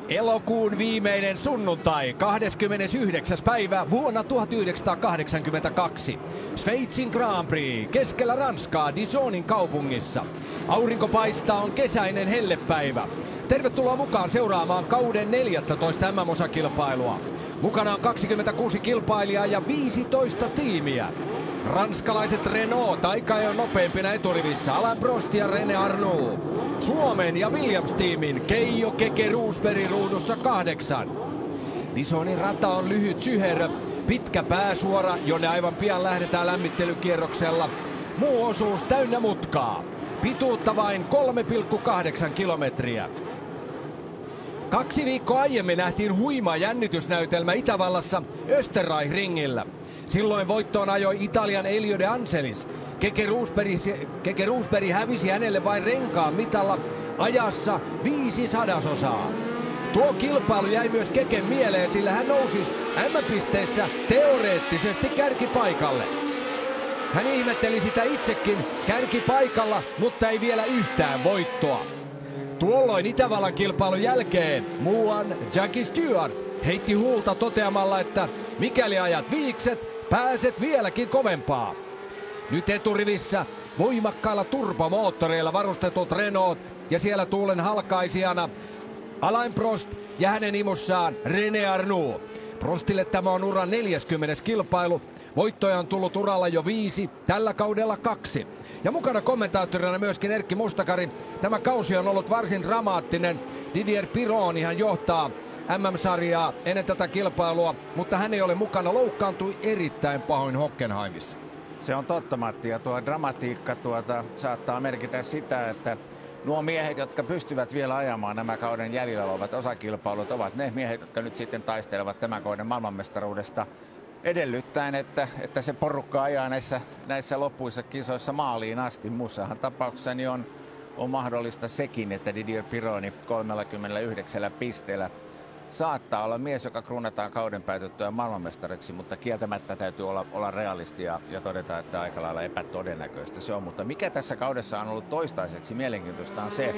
Elokuun viimeinen sunnuntai, 29. päivä vuonna 1982. Sveitsin Grand Prix keskellä Ranskaa Dijonin kaupungissa. Aurinko paistaa, on kesäinen hellepäivä. Tervetuloa mukaan seuraamaan kauden 14 MM-osakilpailua. Mukana on 26 kilpailijaa ja 15 tiimiä. Ranskalaiset Renault aika nopeimpina eturivissä, Alain Prost ja René Arnoux. Suomen ja Williams-tiimin Keijo Keke Roosberg ruudussa 8. Dijonin rata on lyhyt syherö, pitkä pääsuora, jonne aivan pian lähdetään lämmittelykierroksella. Muu osuus täynnä mutkaa. Pituutta vain 3,8 kilometriä. 2 viikkoa aiemmin nähtiin huima jännitysnäytelmä Itävallassa Österreich-ringillä. Silloin voittoon ajoi Italian Elio De Angelis. Keke Roosberg hävisi hänelle vain renkaan mitalla ajassa 0,05. Tuo kilpailu jäi myös Keken mieleen, sillä hän nousi M-pisteissä teoreettisesti kärkipaikalle. Hän ihmetteli sitä itsekin kärkipaikalla, mutta ei vielä yhtään voittoa. Tuolloin Itävallan kilpailun jälkeen muuan Jackie Stewart heitti huulta toteamalla, että mikäli ajat viikset, pääset vieläkin kovempaa. Nyt eturivissä voimakkailla turbomoottoreilla varustetut Renault ja siellä tuulen halkaisijana Alain Prost ja hänen imussaan René Arnoux. Prostille tämä on uran 40. kilpailu. Voittoja on tullut uralla jo 5, tällä kaudella 2. Ja mukana kommentaattorina myöskin Erkki Mustakari. Tämä kausi on ollut varsin dramaattinen. Didier Pironi hän johtaa MM-sarjaa ennen tätä kilpailua, mutta hän ei ole mukana, loukkaantui erittäin pahoin Hockenheimissa. Se on totta, Matti, ja tuo dramatiikka saattaa merkitä sitä, että nuo miehet, jotka pystyvät vielä ajamaan nämä kauden jäljellä olevat osakilpailut, ovat ne miehet, jotka nyt sitten taistelevat tämän kauden maailmanmestaruudesta edellyttäen, että se porukka ajaa näissä loppuissa kisoissa maaliin asti. Muussahan tapauksessa niin on mahdollista sekin, että Didier Pironi 39 pisteellä saattaa olla mies, joka kruunataan kauden päätyttyä maailmanmestariksi, mutta kieltämättä täytyy olla realisti ja todeta, että aika lailla epätodennäköistä se on. Mutta mikä tässä kaudessa on ollut toistaiseksi mielenkiintoista on se,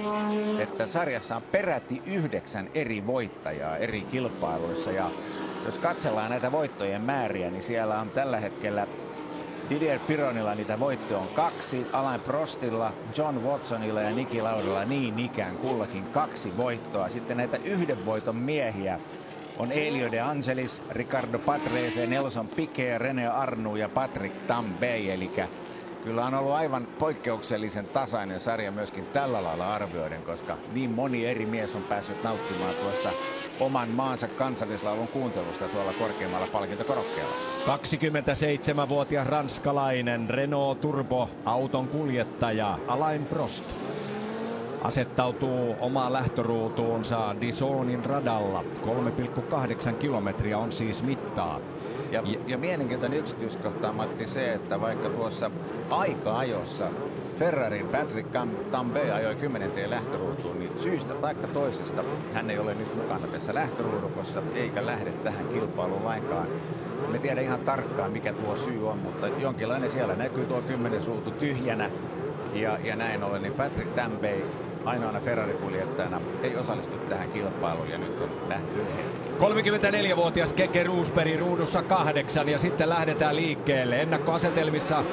että sarjassa on peräti 9 eri voittajaa eri kilpailuissa. Ja jos katsellaan näitä voittojen määriä, niin siellä on tällä hetkellä Didier Pironilla niitä voittoja on 2, Alain Prostilla, John Watsonilla ja Niki Laudalla niin ikään kullakin 2 voittoa. Sitten näitä 1 voiton miehiä on Elio De Angelis, Ricardo Patrese, Nelson Piquet, René Arnoux ja Patrick Tambay. Eli kyllä on ollut aivan poikkeuksellisen tasainen sarja myöskin tällä lailla arvioiden, koska niin moni eri mies on päässyt nauttimaan tuosta oman maansa kansallislaulun kuuntelusta tuolla korkeammalla palkintokorokkeella. 27-vuotias ranskalainen Renault Turbo-auton kuljettaja Alain Prost asettautuu omaan lähtöruutuunsa Dijonin radalla. 3,8 kilometriä on siis mittaa. Ja mielenkiintoinen yksityiskohta, Matti, se, että vaikka tuossa aika-ajossa Ferrarin Patrick Tambay ajoi 10. lähtöruutuun, niin syystä taikka toisesta hän ei ole nyt mukana tässä lähtöruudukossa eikä lähde tähän kilpailuun lainkaan. Me tiedä ihan tarkkaan, mikä tuo syy on, mutta jonkinlainen siellä näkyy tuo 10. ruutu tyhjänä. Ja näin ollen, niin Patrick Tambay ainoana Ferrari-kuljettajana ei osallistu tähän kilpailuun ja nyt on nähty hetki. 34-vuotias Keke Roosberg ruudussa 8 ja sitten lähdetään liikkeelle. Ennakkoasetelmissa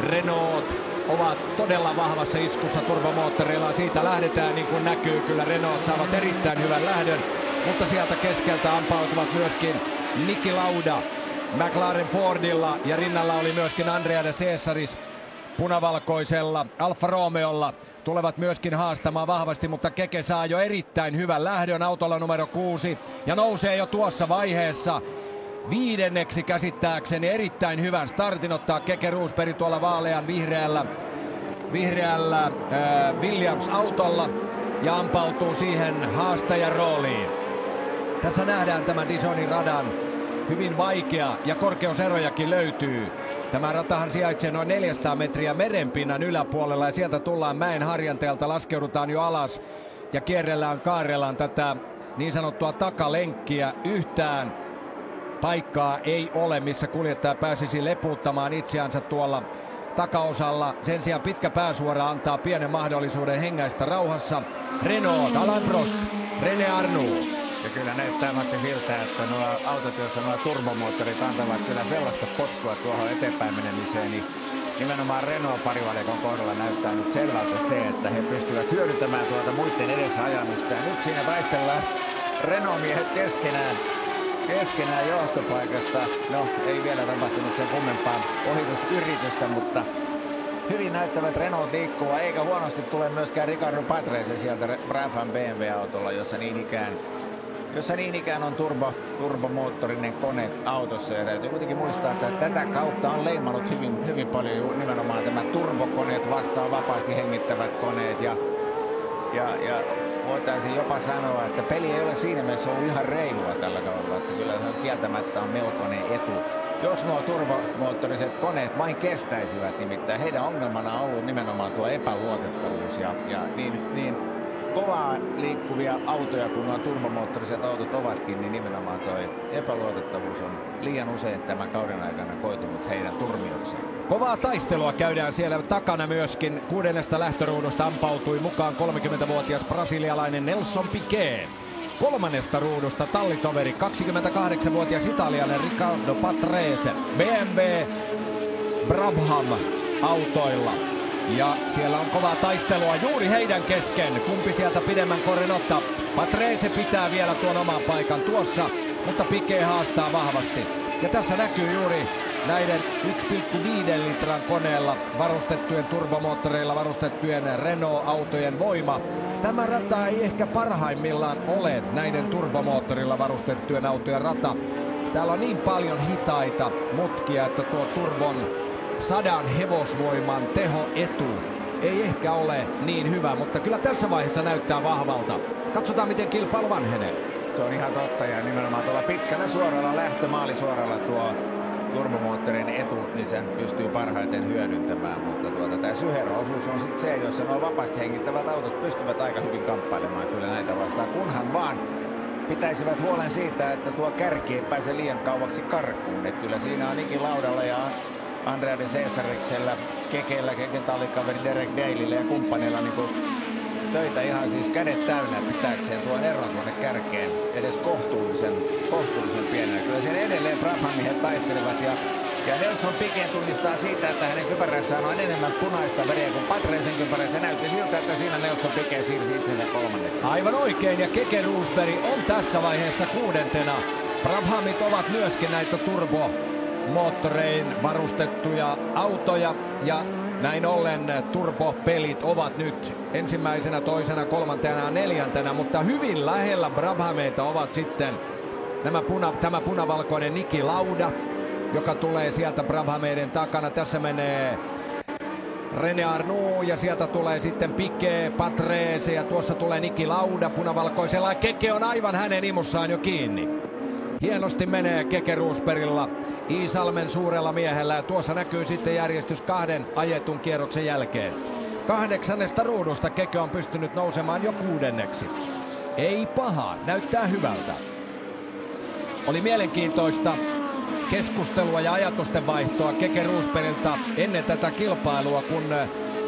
Renault ovat todella vahvassa iskussa turbomoottoreilla. Siitä lähdetään niin kuin näkyy. Kyllä Renault saavat erittäin hyvän lähdön, mutta sieltä keskeltä ampautuvat myöskin Niki Lauda McLaren Fordilla ja rinnalla oli myöskin Andrea de Cesaris punavalkoisella Alfa Romeolla. Tulevat myöskin haastamaan vahvasti, mutta Keke saa jo erittäin hyvän lähdön autolla numero 6 ja nousee jo tuossa vaiheessa 5. käsittääkseni erittäin hyvän startin. Ottaa Keke Roosberg tuolla vaalean vihreällä Williams-autolla ja ampautuu siihen haastajan rooliin. Tässä nähdään tämän Dijonin radan hyvin vaikea ja korkeuserojakin löytyy. Tämä ratahan sijaitsee noin 400 metriä merenpinnan yläpuolella ja sieltä tullaan mäen harjanteelta, laskeudutaan jo alas ja kaarellaan tätä niin sanottua takalenkkiä. Yhtään paikkaa ei ole, missä kuljettaja pääsisi lepuuttamaan itseänsä tuolla takaosalla. Sen sijaan pitkä pääsuora antaa pienen mahdollisuuden hengäistä rauhassa. Renault, Alain Prost, René Arnoux. Ja kyllä näyttää vaikka siltä, että nuo autot, joissa nuo turbomoottorit antavat kyllä sellaista potkua tuohon eteenpäin menemiseen, niin nimenomaan Renault parivalikon kohdalla näyttää nyt selvältä se, että he pystyvät hyödyntämään tuota muiden edessä ajamista. Ja nyt siinä taistellaan Renault-miehet keskenään johtopaikasta. No, ei vielä tapahtunut sen kummempaa ohitusyritystä, mutta hyvin näyttävät Renault liikkua, eikä huonosti tule myöskään Ricardo Patrese sieltä Brabham BMW-autolla, jossa niin ikään on turbomoottorinen kone autossa. Ja täytyy kuitenkin muistaa, että tätä kautta on leimannut hyvin paljon nimenomaan tämä turbokoneet vastaan vapaasti hengittävät koneet. Ja voitaisiin jopa sanoa, että peli ei ole siinä mielessä ollut ihan reilua tällä kaudella. Että kyllä kieltämättä on melkoinen etu, jos nuo turbomoottoriset koneet vain kestäisivät. Nimittäin heidän ongelmana on ollut nimenomaan tuo epäluotettavuus ja niin kovaa liikkuvia autoja, kun nuo turbomoottoriset autot ovatkin, niin nimenomaan tuo epäluotettavuus on liian usein tämän kauden aikana koitunut heidän turmiokseen. Kovaa taistelua käydään siellä takana myöskin. 6. lähtöruudusta ampautui mukaan 30-vuotias brasilialainen Nelson Piquet. 3. ruudusta tallitoveri 28-vuotias italialainen Riccardo Patrese BMW Brabham autoilla. Ja siellä on kovaa taistelua juuri heidän kesken. Kumpi sieltä pidemmän korin ottaa. Patrese pitää vielä tuon oman paikan tuossa, mutta Piquet haastaa vahvasti. Ja tässä näkyy juuri näiden 1,5 litran koneella varustettujen turbomoottoreilla varustettujen Renault-autojen voima. Tämä rata ei ehkä parhaimmillaan ole näiden turbomoottorilla varustettujen autojen rata. Täällä on niin paljon hitaita mutkia, että tuo turbon 100 hevosvoiman tehoetu ei ehkä ole niin hyvä, mutta kyllä tässä vaiheessa näyttää vahvalta. Katsotaan, miten kilpailu vanhenee. Se on ihan totta, ja nimenomaan tuolla pitkällä suoralla lähtömaalisuoralla tuo turbomoottorin etu, niin sen pystyy parhaiten hyödyntämään, mutta tämä syheroosuus on sitten se, jossa nuo vapaasti hengittävät autot pystyvät aika hyvin kamppailemaan kyllä näitä vastaan, kunhan vaan pitäisivät huolen siitä, että tuo kärki ei pääse liian kauaksi karkuun. Et kyllä siinä on Niki Laudalla ja Andrea de Cesariksella, Keken tallikaveri Derek Daleylla ja kumppaneilla niin töitä ihan siis kädet täynnä pitääkseen tuon eron tuonne kärkeen edes kohtuullisen pienenä. Kyllä siellä edelleen Brabhamiehet taistelevat ja Nelson Piquet tunnistaa siitä, että hänen kypärässään on enemmän punaista väriä kuin Patresen kypärässä. Näytti siltä, että siinä Nelson Piquet siirsi itsensä kolmanneksi. Aivan oikein, ja Keke Rosberg on tässä vaiheessa 6. Brabhamit ovat myöskin näitä turbomoottorein varustettuja autoja, ja näin ollen turbopelit ovat nyt ensimmäisenä, toisena, 3. ja 4. Mutta hyvin lähellä Brabhameita ovat sitten tämä punavalkoinen Niki Lauda, joka tulee sieltä Brabhameiden takana. Tässä menee René Arnoux ja sieltä tulee sitten Piquet, Patrese ja tuossa tulee Niki Lauda punavalkoisella. Keke on aivan hänen imussaan jo kiinni. Hienosti menee Keke Rosbergilla, Iisalmen suurella miehellä, ja tuossa näkyy sitten järjestys 2 ajetun kierroksen jälkeen. 8. ruudusta Keke on pystynyt nousemaan jo 6. Ei paha, näyttää hyvältä. Oli mielenkiintoista keskustelua ja ajatusten vaihtoa Keke Rosbergilta ennen tätä kilpailua, kun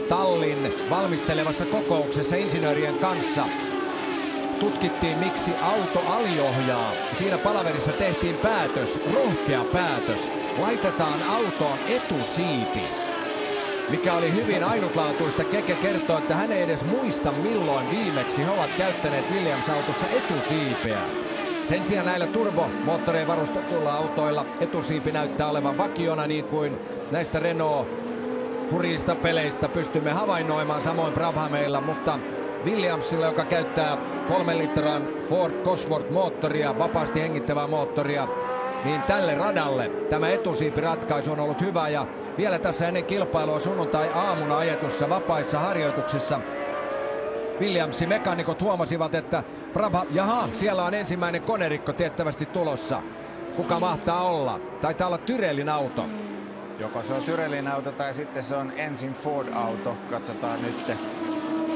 tallin valmistelevassa kokouksessa insinöörien kanssa tutkittiin, miksi auto aliohjaa. Siinä palaverissa tehtiin rohkea päätös. Laitetaan autoon etusiipi, mikä oli hyvin ainutlaatuista. Keke kertoo, että hän ei edes muista, milloin viimeksi he ovat käyttäneet Williams-autossa etusiipeä. Sen sijaan näillä turbomoottoreilla varustetuilla autoilla etusiipi näyttää olevan vakiona, niin kuin näistä Renault hurjista peleistä pystymme havainnoimaan, samoin Brabhameilla, mutta Williamsilla, joka käyttää 3 litran Ford Cosworth-moottoria, vapaasti hengittävää moottoria, niin tälle radalle tämä etusiipiratkaisu on ollut hyvä. Ja vielä tässä ennen kilpailua sunnuntai-aamuna ajetussa vapaissa harjoituksissa Williamsin mekaanikot huomasivat, että siellä on ensimmäinen konerikko tiettävästi tulossa. Kuka mahtaa olla? Taitaa olla Tyrellin auto. Joko se on Tyrellin auto tai sitten se on ensin Ford-auto. Katsotaan nyt.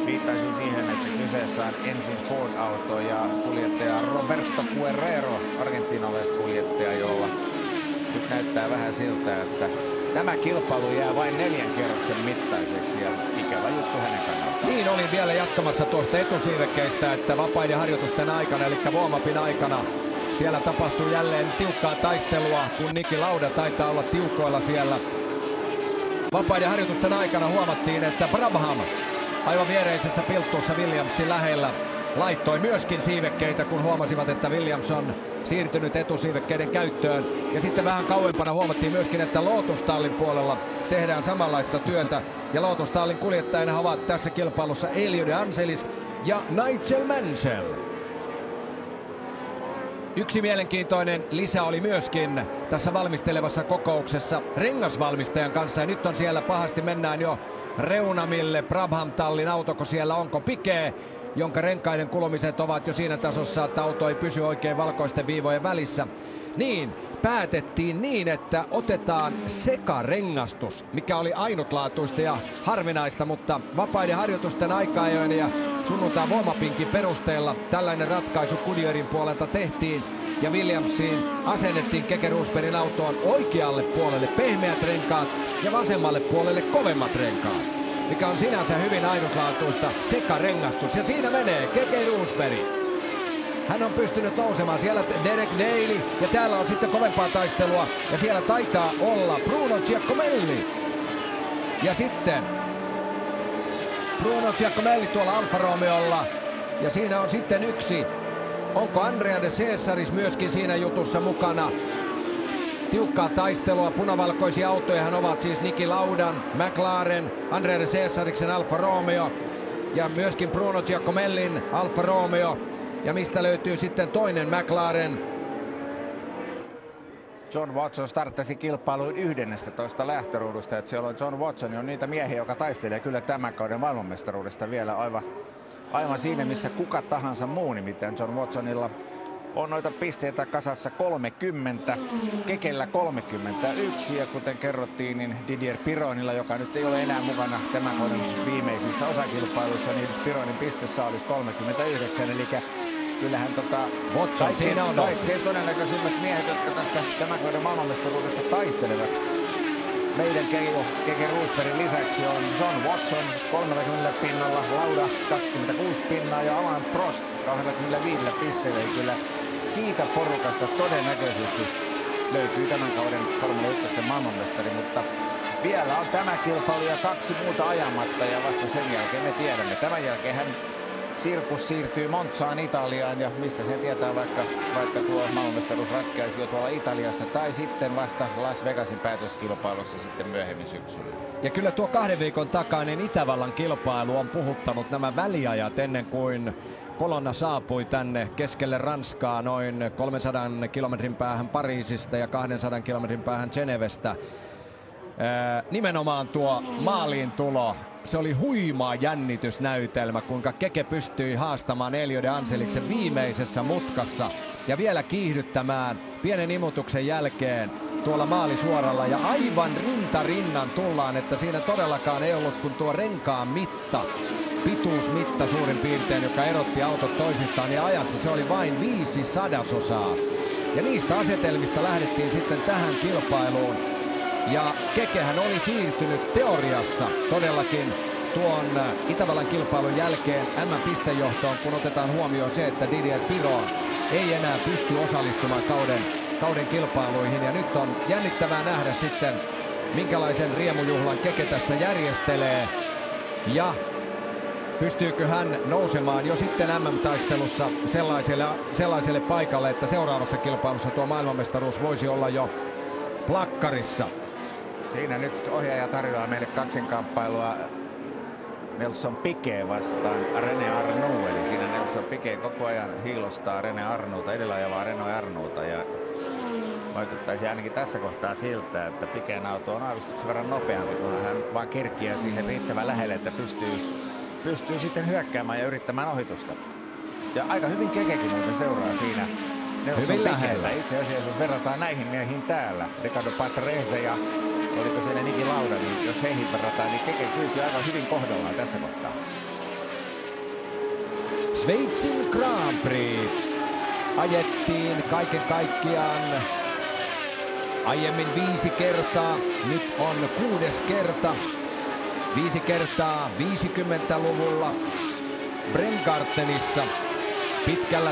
Viittaisin siihen, että kyseessä on ensin Ford-auto ja kuljettaja Roberto Guerrero, argentinalaiskuljettaja, jolla nyt näyttää vähän siltä, että tämä kilpailu jää vain 4 kierroksen mittaiseksi ja ikävä juttu hänen kannaltaan. Niin olin vielä jatkamassa tuosta etusiivekkeistä, että vapaiden harjoitusten aikana, eli warm-upin aikana, siellä tapahtuu jälleen tiukkaa taistelua, kun Niki Lauda taitaa olla tiukoilla siellä. Vapaiden harjoitusten aikana huomattiin, että Brabham aivan viereisessä pilttuussa Williamsin lähellä laittoi myöskin siivekkeitä, kun huomasivat, että Williams on siirtynyt etusiivekkeiden käyttöön. Ja sitten vähän kauempana huomattiin myöskin, että Lotus Stallin puolella tehdään samanlaista työtä. Ja Lotus Stallin kuljettajina ovat tässä kilpailussa Elio De Angelis ja Nigel Mansell. Yksi mielenkiintoinen lisä oli myöskin tässä valmistelevassa kokouksessa rengasvalmistajan kanssa. Ja nyt on siellä pahasti, mennään jo reunamille. Brabham-tallin autoko siellä, onko Piquet, jonka renkaiden kulumiset ovat jo siinä tasossa, että auto ei pysy oikein valkoisten viivojen välissä. Niin, päätettiin niin, että otetaan sekarengastus, mikä oli ainutlaatuista ja harvinaista, mutta vapaiden harjoitusten aika-ajoin ja sunnuntain warm-upinkin perusteella tällainen ratkaisu Goodyearin puolelta tehtiin. Ja Williamsiin asennettiin Keke Rosbergin autoon oikealle puolelle pehmeät renkaat ja vasemmalle puolelle kovemmat renkaat, mikä on sinänsä hyvin ainutlaatuista sekarengastus. Ja siinä menee Keke Rosberg. Hän on pystynyt nousemaan. Siellä Derek Daly ja täällä on sitten kovempaa taistelua. Ja siellä taitaa olla Bruno Giacomelli. Ja sitten Bruno Giacomelli tuolla Alfa Romeolla. Ja siinä on sitten yksi. Onko Andrea de Cesaris myöskin siinä jutussa mukana? Tiukkaa taistelua, punavalkoisia autojahan ovat siis Niki Laudan, McLaren, Andrea de Cesariksen Alfa Romeo ja myöskin Bruno Giacomellin Alfa Romeo. Ja mistä löytyy sitten toinen McLaren? John Watson starttasi kilpailuun 11 lähtöruudusta, että siellä on John Watson on niitä miehiä, joka taistelee kyllä tämän kauden maailmanmestaruudesta vielä aivan siinä, missä kuka tahansa muu, nimittäin John Watsonilla on noita pisteitä kasassa 30, Kekellä 31 ja kuten kerrottiin, niin Didier Pironilla, joka nyt ei ole enää mukana tämän vuoden viimeisissä osakilpailuissa, niin Pironin pistessä olisi 39, eli kyllähän Watson siinä on kaikkein todennäköisimmät miehet, jotka tästä tämän vuoden maailmanmestaruudesta taistelevat meidän Keke Rosbergin lisäksi on John Watson 30 pinnalla, Lauda 26 pinnaa ja Alain Prost 25 pisteellä. Kyllä siitä porukasta todennäköisesti löytyy tämän kauden Formula 1 maailmanmestari, mutta vielä on tämä kilpailu ja 2 muuta ajamatta ja vasta sen jälkeen me tiedämme. Tämän jälkeen hän sirkus siirtyy Monzaan Italiaan ja mistä sen tietää, vaikka tuo maailmanmestaruus ratkaisi jo tuolla Italiassa tai sitten vasta Las Vegasin päätöskilpailussa sitten myöhemmin syksyllä. Ja kyllä tuo 2 viikon takainen Itävallan kilpailu on puhuttanut nämä väliajat ennen kuin kolonna saapui tänne keskelle Ranskaa noin 300 kilometrin päähän Pariisista ja 200 kilometrin päähän Genevestä. Nimenomaan tuo maaliin tulo. Se oli huima jännitysnäytelmä, kuinka Keke pystyi haastamaan Elio De Angeliksen viimeisessä mutkassa ja vielä kiihdyttämään pienen imutuksen jälkeen tuolla maalisuoralla. Ja aivan rinta rinnan tullaan, että siinä todellakaan ei ollut kuin tuo renkaan mitta, pituusmitta suurin piirtein, joka erotti autot toisistaan ja ajassa se oli vain 0,05. Ja niistä asetelmista lähdettiin sitten tähän kilpailuun. Ja Kekehän oli siirtynyt teoriassa todellakin tuon Itävallan kilpailun jälkeen M-pistejohtoon, kun otetaan huomioon se, että Didier Piron ei enää pysty osallistumaan kauden kilpailuihin. Ja nyt on jännittävää nähdä sitten, minkälaisen riemujuhlan Keke tässä järjestelee. Ja pystyykö hän nousemaan jo sitten MM-taistelussa sellaiselle paikalle, että seuraavassa kilpailussa tuo maailmanmestaruus voisi olla jo plakkarissa. Siinä nyt ohjaaja tarjoaa meille kaksinkamppailua Nelson Piquet vastaan René Arnoux. Eli siinä Nelson Piquet koko ajan hiilostaa René Arnoulta, edellä ajavaa René Arnoulta. Ja vaikuttaisi ainakin tässä kohtaa siltä, että Piquetin auto on aavistuksen verran nopeampi, kun hän vaan kerkiää siihen riittävän lähelle, että pystyy sitten hyökkäämään ja yrittämään ohitusta. Ja aika hyvin Kekekin muuten seuraa siinä Nelson Piquetä. Itse asiassa jos verrataan näihin miehiin täällä, Ricardo Patrese ja oliko siellä Niki Lauda, niin jos heihin verrataan, niin Keke kyyti aivan hyvin kohdallaan tässä kohtaa. Sveitsin Grand Prix ajettiin kaiken kaikkiaan Aiemmin 5 kertaa, nyt on 6. kerta. 5 kertaa 50-luvulla Bremgartenissa. Pitkällä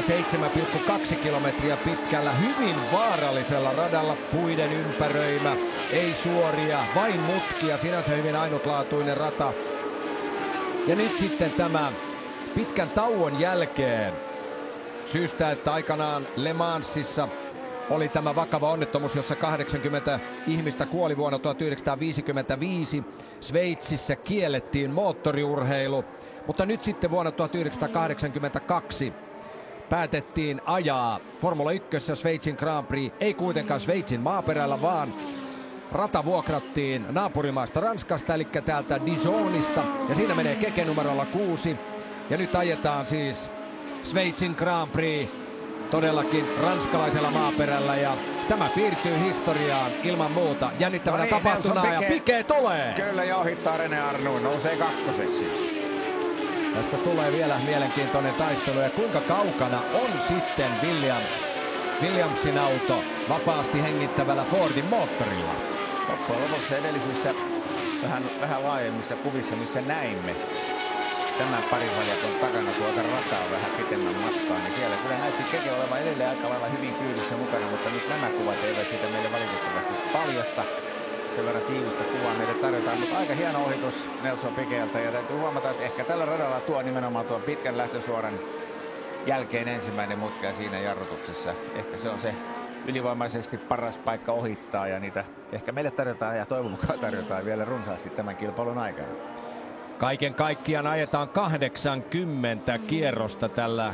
7,2 kilometriä pitkällä, hyvin vaarallisella radalla, puiden ympäröimä, ei suoria, vain mutkia, sinänsä hyvin ainutlaatuinen rata. Ja nyt sitten tämä pitkän tauon jälkeen, syystä että aikanaan Le Mansissa oli tämä vakava onnettomuus, jossa 80 ihmistä kuoli vuonna 1955. Sveitsissä kiellettiin moottoriurheilu, mutta nyt sitten vuonna 1982 päätettiin ajaa Formula 1 Sveitsin Grand Prix, ei kuitenkaan Sveitsin maaperällä, vaan rata vuokrattiin naapurimaasta Ranskasta, eli täältä Dijonista, ja siinä menee keke numerolla 6. Ja nyt ajetaan siis Sveitsin Grand Prix todellakin ranskalaisella maaperällä, ja tämä piirtyy historiaan ilman muuta. Jännittävänä tapahtunaa, ja Piquet tulee! Kyllä, ja ohittaa René Arnoux, nousee 2. Tästä tulee vielä mielenkiintoinen taistelu, ja kuinka kaukana on sitten Williamsin auto vapaasti hengittävällä Fordin moottorilla. Loppujen lopuksi edellisissä vähän laajemmissa kuvissa, missä näimme tämän parivaljakon takana tuota rataa vähän pitemmän matkaa, niin siellä kyllä näytti keke olevan edelleen aika lailla hyvin kyydissä mukana, mutta nyt nämä kuvat eivät sitä meille valitettavasti paljasta. Sen verran tiivistä kuvaa meille tarjotaan, mutta aika hieno ohitus Nelson Piqueteltä, ja täytyy huomata, että ehkä tällä radalla tuo nimenomaan tuon pitkän lähtösuoran jälkeen ensimmäinen mutka siinä jarrutuksessa. Ehkä se on se ylivoimaisesti paras paikka ohittaa, ja niitä ehkä meille tarjotaan ja toivon mukaan tarjotaan vielä runsaasti tämän kilpailun aikana. Kaiken kaikkiaan ajetaan 80 kierrosta tällä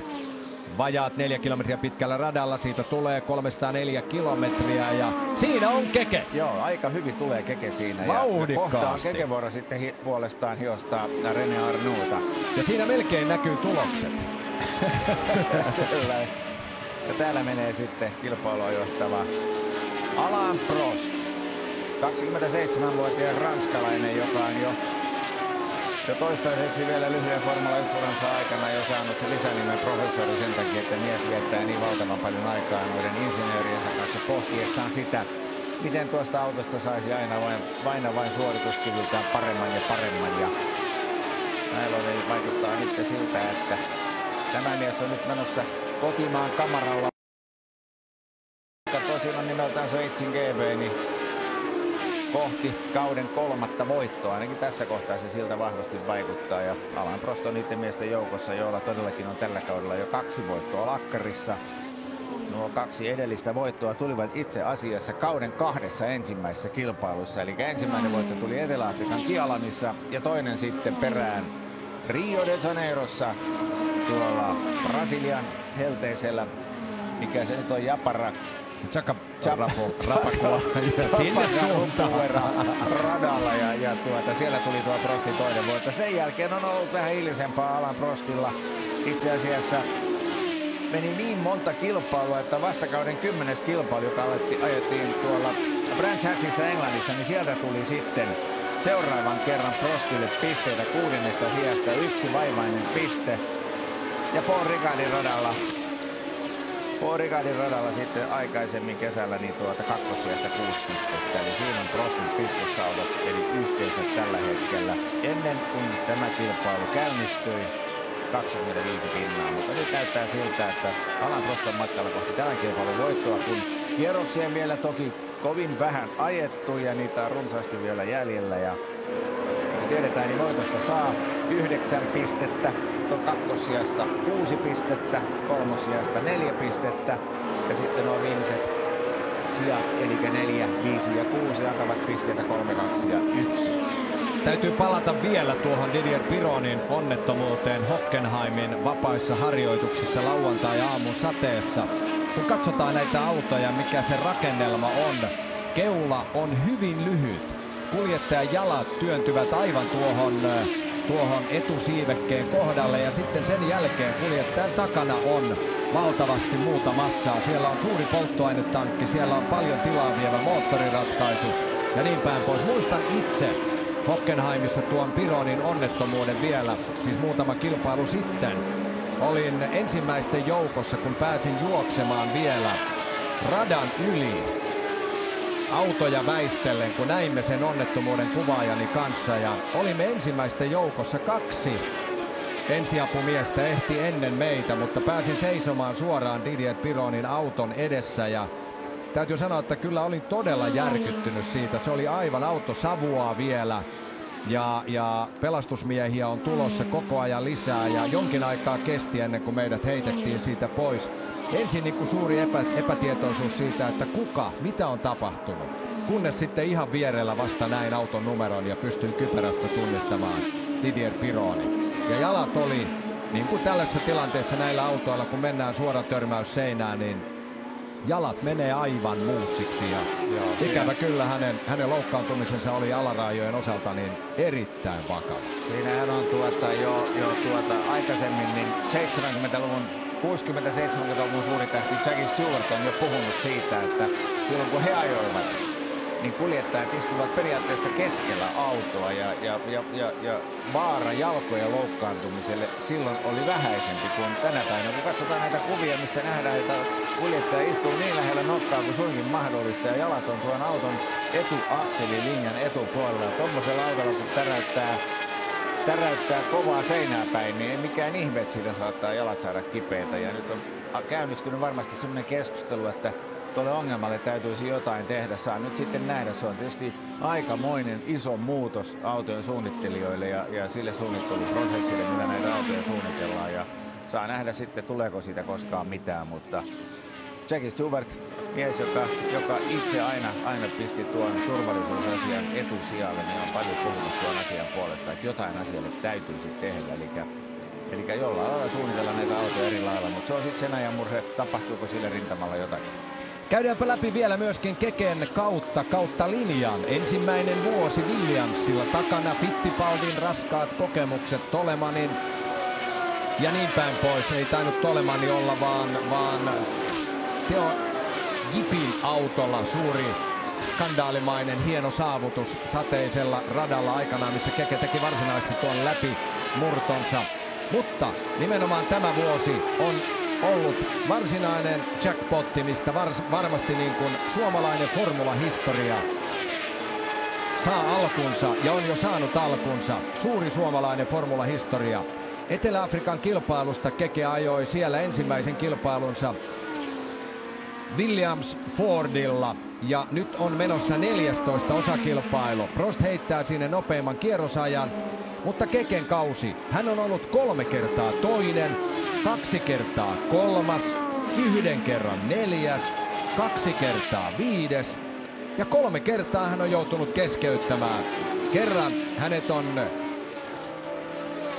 vajaat 4 kilometriä pitkällä radalla. Siitä tulee 304 kilometriä, ja siinä on keke. Joo, aika hyvin tulee keke siinä. Vauhdikkaasti. Ja kohta on kekevuoro sitten puolestaan hiostaa René Arnouta. Ja siinä melkein näkyy tulokset. Kyllä. Ja täällä menee sitten kilpailua johtava Alain Prost. 27-vuotias ranskalainen, joka on jo toistaiseksi vielä lyhyen Formula 1-uransa aikana jo saanut lisänimen professori sen takia, että mies viettää niin valtavan paljon aikaa noiden insinööriensä kanssa pohtiessaan sitä, miten tuosta autosta saisi aina vain suorituskyvyltään paremman ja paremman. Ja näillä vaikuttaa nyt siltä, että tämä mies on nyt menossa kotimaan kamaralla, joka tosin on nimeltään Sveitsin GB, niin kohti kauden 3. voittoa. Ainakin tässä kohtaa se siltä vahvasti vaikuttaa. Ja Alain Prost on niiden miesten joukossa, joilla todellakin on tällä kaudella jo 2 voittoa lakkarissa. Nuo 2 edellistä voittoa tulivat itse asiassa kauden 2 ensimmäisessä kilpailussa. Eli ensimmäinen voitto tuli Etelä-Afrikan Kialamissa ja toinen sitten perään Rio de Janeirossa tuolla Brasilian helteisellä, mikä se nyt on, Japara. Sinne suuntaan radalla, ja siellä tuli tuo Prostin toinen voitto. Sen jälkeen on ollut vähän hiljaisempaa Alain Prostilla. Itse asiassa meni niin monta kilpailua, että vastakauden 10. kilpailu, joka ajettiin tuolla Brands Hatchissa Englannissa, niin sieltä tuli sitten seuraavan kerran Prostille pisteitä 6. sijasta, 1 vaivainen piste. Ja Paul Ricardin radalla sitten aikaisemmin kesällä niin 2. sijasta 6 pistettä. Eli siinä on Prostin pistesaldo, eli yhteensä tällä hetkellä ennen kuin tämä kilpailu käynnistyi 25 pinnaa. Mutta nyt näyttää siltä, että Alain Prost on matkalla kohti tämän kilpailun voittoa, kun kierroksia vielä toki kovin vähän ajettu ja niitä on runsaasti vielä jäljellä. Ja tiedetään, niin voitosta saa 9 pistettä, 2. sijasta 6 pistettä, 3. sijasta 4 pistettä ja sitten nuo viimeiset sijat, eli 4, 5 ja 6 antavat pisteitä 3, 2 ja 1. Täytyy palata vielä tuohon Didier Pironin onnettomuuteen Hockenheimin vapaissa harjoituksissa lauantai-aamun sateessa. Kun katsotaan näitä autoja, mikä se rakennelma on, keula on hyvin lyhyt. Kuljettajan jalat työntyvät aivan tuohon etusiivekkeen kohdalle, ja sitten sen jälkeen kuljettajan takana on valtavasti muuta massaa. Siellä on suuri polttoainetankki, siellä on paljon tilaa vievä moottoriratkaisu ja niin päin pois. Muistan itse Hockenheimissa tuon Pironin onnettomuuden vielä, siis muutama kilpailu sitten. Olin ensimmäisten joukossa, kun pääsin juoksemaan vielä radan yli autoja väistellen, kun näimme sen onnettomuuden kuvaajani kanssa. Ja olimme ensimmäisten joukossa 2 ensiapumiestä ehti ennen meitä, mutta pääsin seisomaan suoraan Didier Pironin auton edessä. Ja täytyy sanoa, että kyllä olin todella järkyttynyt siitä. Se oli aivan, auto savuaa vielä. Ja pelastusmiehiä on tulossa koko ajan lisää ja jonkin aikaa kesti ennen kuin meidät heitettiin siitä pois. Ensin niin kuin suuri epätietoisuus siitä, että mitä on tapahtunut. Kunnes sitten ihan vierellä vasta näin auton numeron ja pystyin kypärästä tunnistamaan Didier Pironi. Ja jalat oli, niin kuin tällaisessa tilanteessa näillä autoilla, kun mennään suora törmäys seinään, niin jalat menee aivan muussiksi ja ikävä kyllä hänen loukkaantumisensa oli alaraajojen osalta niin erittäin vakava. Siinähän on aikaisemmin niin 70-luvun, 60-70-luvun suuritähti Jackie Stewart on jo puhunut siitä, että silloin kun he ajoivat, niin kuljettajat istuvat periaatteessa keskellä autoa ja vaara jalkojen loukkaantumiselle silloin oli vähäisempi kuin tänä päivänä. Kun katsotaan näitä kuvia, missä nähdään, että kuljettaja istuu niin lähellä nokkaa kuin suinkin mahdollista ja jalat on tuon auton etuakselilinjan etupuolella. Tuommoisella autolla kun täräyttää kovaa seinää päin, niin ei mikään ihme, että siitä saattaa jalat saada kipeitä. Ja nyt on käynnistynyt varmasti sellainen keskustelu, että tuolle ongelmalle täytyisi jotain tehdä. Saa nyt sitten nähdä. Se on tietysti aikamoinen iso muutos autojen suunnittelijoille ja sille suunnitteluprosessille, mitä näitä autoja suunnitellaan. Ja saa nähdä sitten, tuleeko siitä koskaan mitään. Mutta Jackie Stewart, mies, joka itse aina pisti tuon turvallisuusasian etusijalle, niin on paljon puhunut tuon asian puolesta, että jotain asialle täytyisi tehdä. Eli jollain lailla suunnitella näitä autoja eri lailla, mutta se on sitten sen ajan murhe, tapahtuuko sille rintamalla jotakin. Käydäänpä läpi vielä myöskin Keken kautta linjan. Ensimmäinen vuosi Williamsilla, takana Fittipaldin raskaat kokemukset, Tolemanin ja niin päin pois. Ei tainnut Tolemani olla, vaan Theo Jipin autolla suuri skandaalimainen hieno saavutus sateisella radalla aikanaan, missä Keke teki varsinaisesti tuon läpimurtonsa. Mutta nimenomaan tämä vuosi on ollut varsinainen jackpotti, mistä varmasti niin kuin suomalainen formulahistoria saa alkunsa ja on jo saanut alkunsa. Suuri suomalainen formulahistoria. Etelä-Afrikan kilpailusta Keke ajoi siellä ensimmäisen kilpailunsa Williams Fordilla ja nyt on menossa 14 osakilpailu. Prost heittää sinne nopeimman kierrosajan, mutta Keken kausi, hän on ollut 3 kertaa toinen, 2 kertaa 3, 1 kerran 4, 2 kertaa 5 ja 3 kertaa hän on joutunut keskeyttämään. Kerran hänet on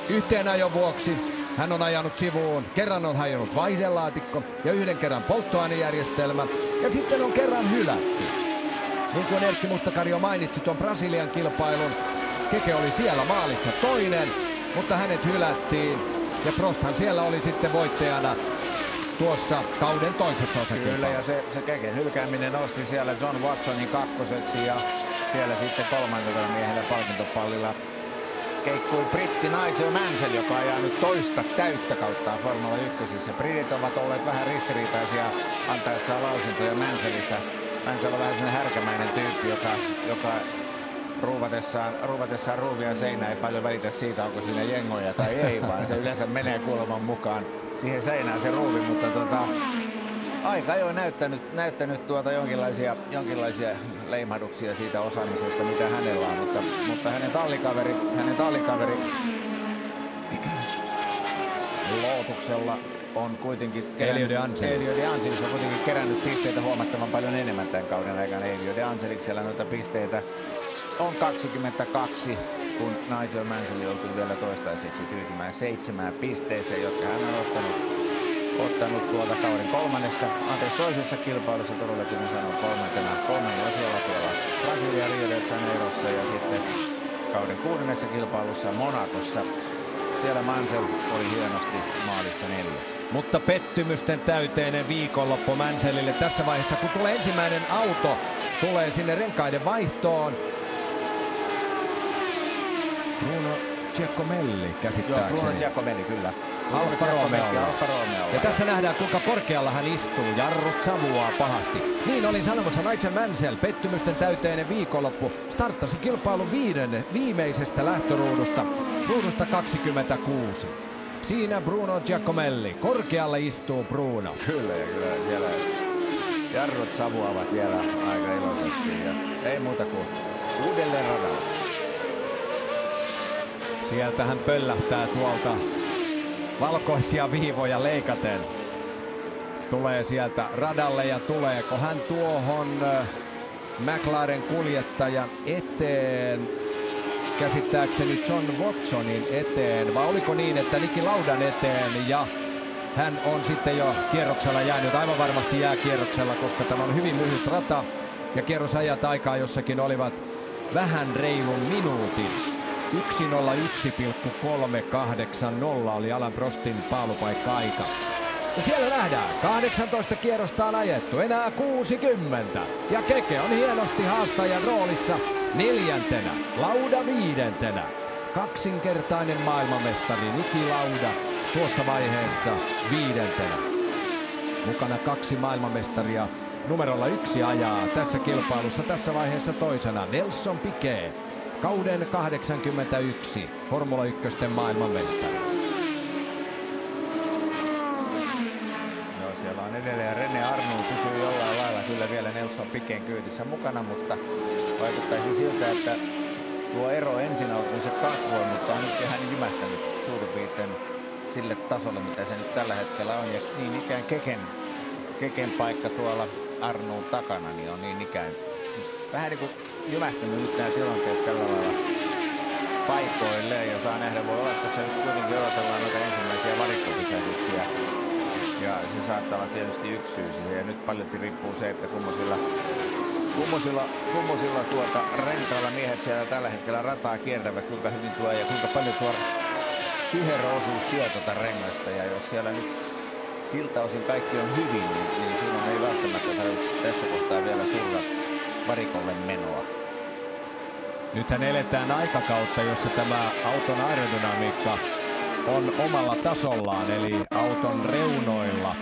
yhteen ajon vuoksi, hän on ajanut sivuun, kerran on hajonnut vaihdelaatikko ja 1 kerran polttoainejärjestelmä ja sitten on kerran hylätty. Niin kuin Erkki Mustakari jo mainitsi tuon Brasilian kilpailun, Keke oli siellä maalissa toinen, mutta hänet hylättiin. Ja Prosthan siellä oli sitten voittajana tuossa kauden toisessa osakilpailussa. Kyllä, ja se Keken hylkääminen nosti siellä John Watsonin kakkoseksi ja siellä sitten 3. miehellä palkintopallilla keikkui britti Nigel Mansell, joka ajaa nyt toista täyttä kauttaan Formula 1. Britit ovat olleet vähän ristiriitaisia antaessaan lausuntoja Mansellista. Mansell on vähän sellainen härkämäinen tyyppi, joka ruuvatessaan ruuvia seinää ei paljon välitä siitä, onko siinä jengoja tai ei, vaan se yleensä menee kuuleman mukaan siihen seinään se ruuvi, mutta aika jo näyttänyt jonkinlaisia leimahduksia siitä osaamisesta, mitä hänellä on, mutta hänen tallikaveri Lootuksella on kuitenkin Elio De Angelis on kuitenkin kerännyt pisteitä huomattavan paljon enemmän tämän kauden aikana. Elio De Angeliksella noita pisteitä on 22, kun Nigel Mansell joutui vielä toistaiseksi tyytymään 7 pisteeseen, jotka hän on ottanut tuolta kauden toisessa kilpailussa, todellakin sanon kolmannella siellä tuolla Brasilia, Rio de Janeirossa ja sitten kauden 6. kilpailussa Monacossa. Siellä Mansell oli hienosti maalissa 4. Mutta pettymysten täyteinen viikonloppu Mansellille tässä vaiheessa, kun tulee ensimmäinen auto, tulee sinne renkaiden vaihtoon. Bruno Giacomelli käsittääkseni. Bruno Giacomelli, kyllä. Alfa Romeo. Ja tässä nähdään, kuinka korkealla hän istuu. Jarrut savuaa pahasti. Niin oli sanomassa Nigel Mansell. Pettymysten täyteinen viikonloppu. Starttasi kilpailun viimeisestä lähtöruudusta. Ruudusta 26. Siinä Bruno Giacomelli. Korkealle istuu Bruno. Kyllä siellä jarrut savuavat vielä aika iloisesti. Ja ei muuta kuin uudelleen radalla. Sieltä hän pöllähtää tuolta valkoisia viivoja leikaten. Tulee sieltä radalle ja tuleeko hän tuohon McLaren kuljettajan eteen, käsittääkseni John Watsonin eteen, vai oliko niin, että Niki Laudan eteen, ja hän on sitten jo kierroksella jäänyt, aivan varmasti jää kierroksella, koska tämä on hyvin lyhyt rata ja kierrosajat aikaa jossakin olivat vähän reilun minuutin. 1:01,380 oli Alain Prostin paalupaikka-aika. Ja siellä nähdään, 18 kierrosta on ajettu, enää 60. Ja Keke on hienosti haastajan roolissa 4. Lauda 5. Kaksinkertainen maailmanmestari Niki Lauda tuossa vaiheessa 5. Mukana 2 maailmanmestaria. Numerolla 1 ajaa tässä kilpailussa tässä vaiheessa toisena Nelson Piquet. Kauden 81 Formula 1 maailmanmestari. No siellä on edelleen René Arnoux pysyy jollain lailla kyllä vielä Nelson Piquetin kyydissä mukana, mutta vaikuttaisi siltä, että tuo ero ensin alkuun se kasvoi, mutta on nyt ihan jymähtänyt suurin piirtein sille tasolle, mitä se nyt tällä hetkellä on. Ja niin ikään Keken paikka tuolla Arnoux takana niin on niin ikään vähän niin kuin jymähtänyt nyt nämä tilanteet tällä lailla paikoilleen, ja saa nähdä, voi olla, että tässä nyt kuitenkin odotellaan noita ensimmäisiä varikkopysähdyksiä. Ja se saattaa olla tietysti yksi syy siihen, ja nyt paljon riippuu se, että kummoisilla renkailla miehet siellä tällä hetkellä rataa kiertävät, kuinka hyvin tuo ja kuinka paljon tuo syheroosuus syö tuota rengasta, ja jos siellä nyt siltä osin kaikki on hyvin, niin silloin ei välttämättä tarvitse tässä kohtaa vielä surra varikolle menoa. Nythän eletään aikakautta, jossa tämä auton aerodynamiikka on omalla tasollaan, eli auton reunoilla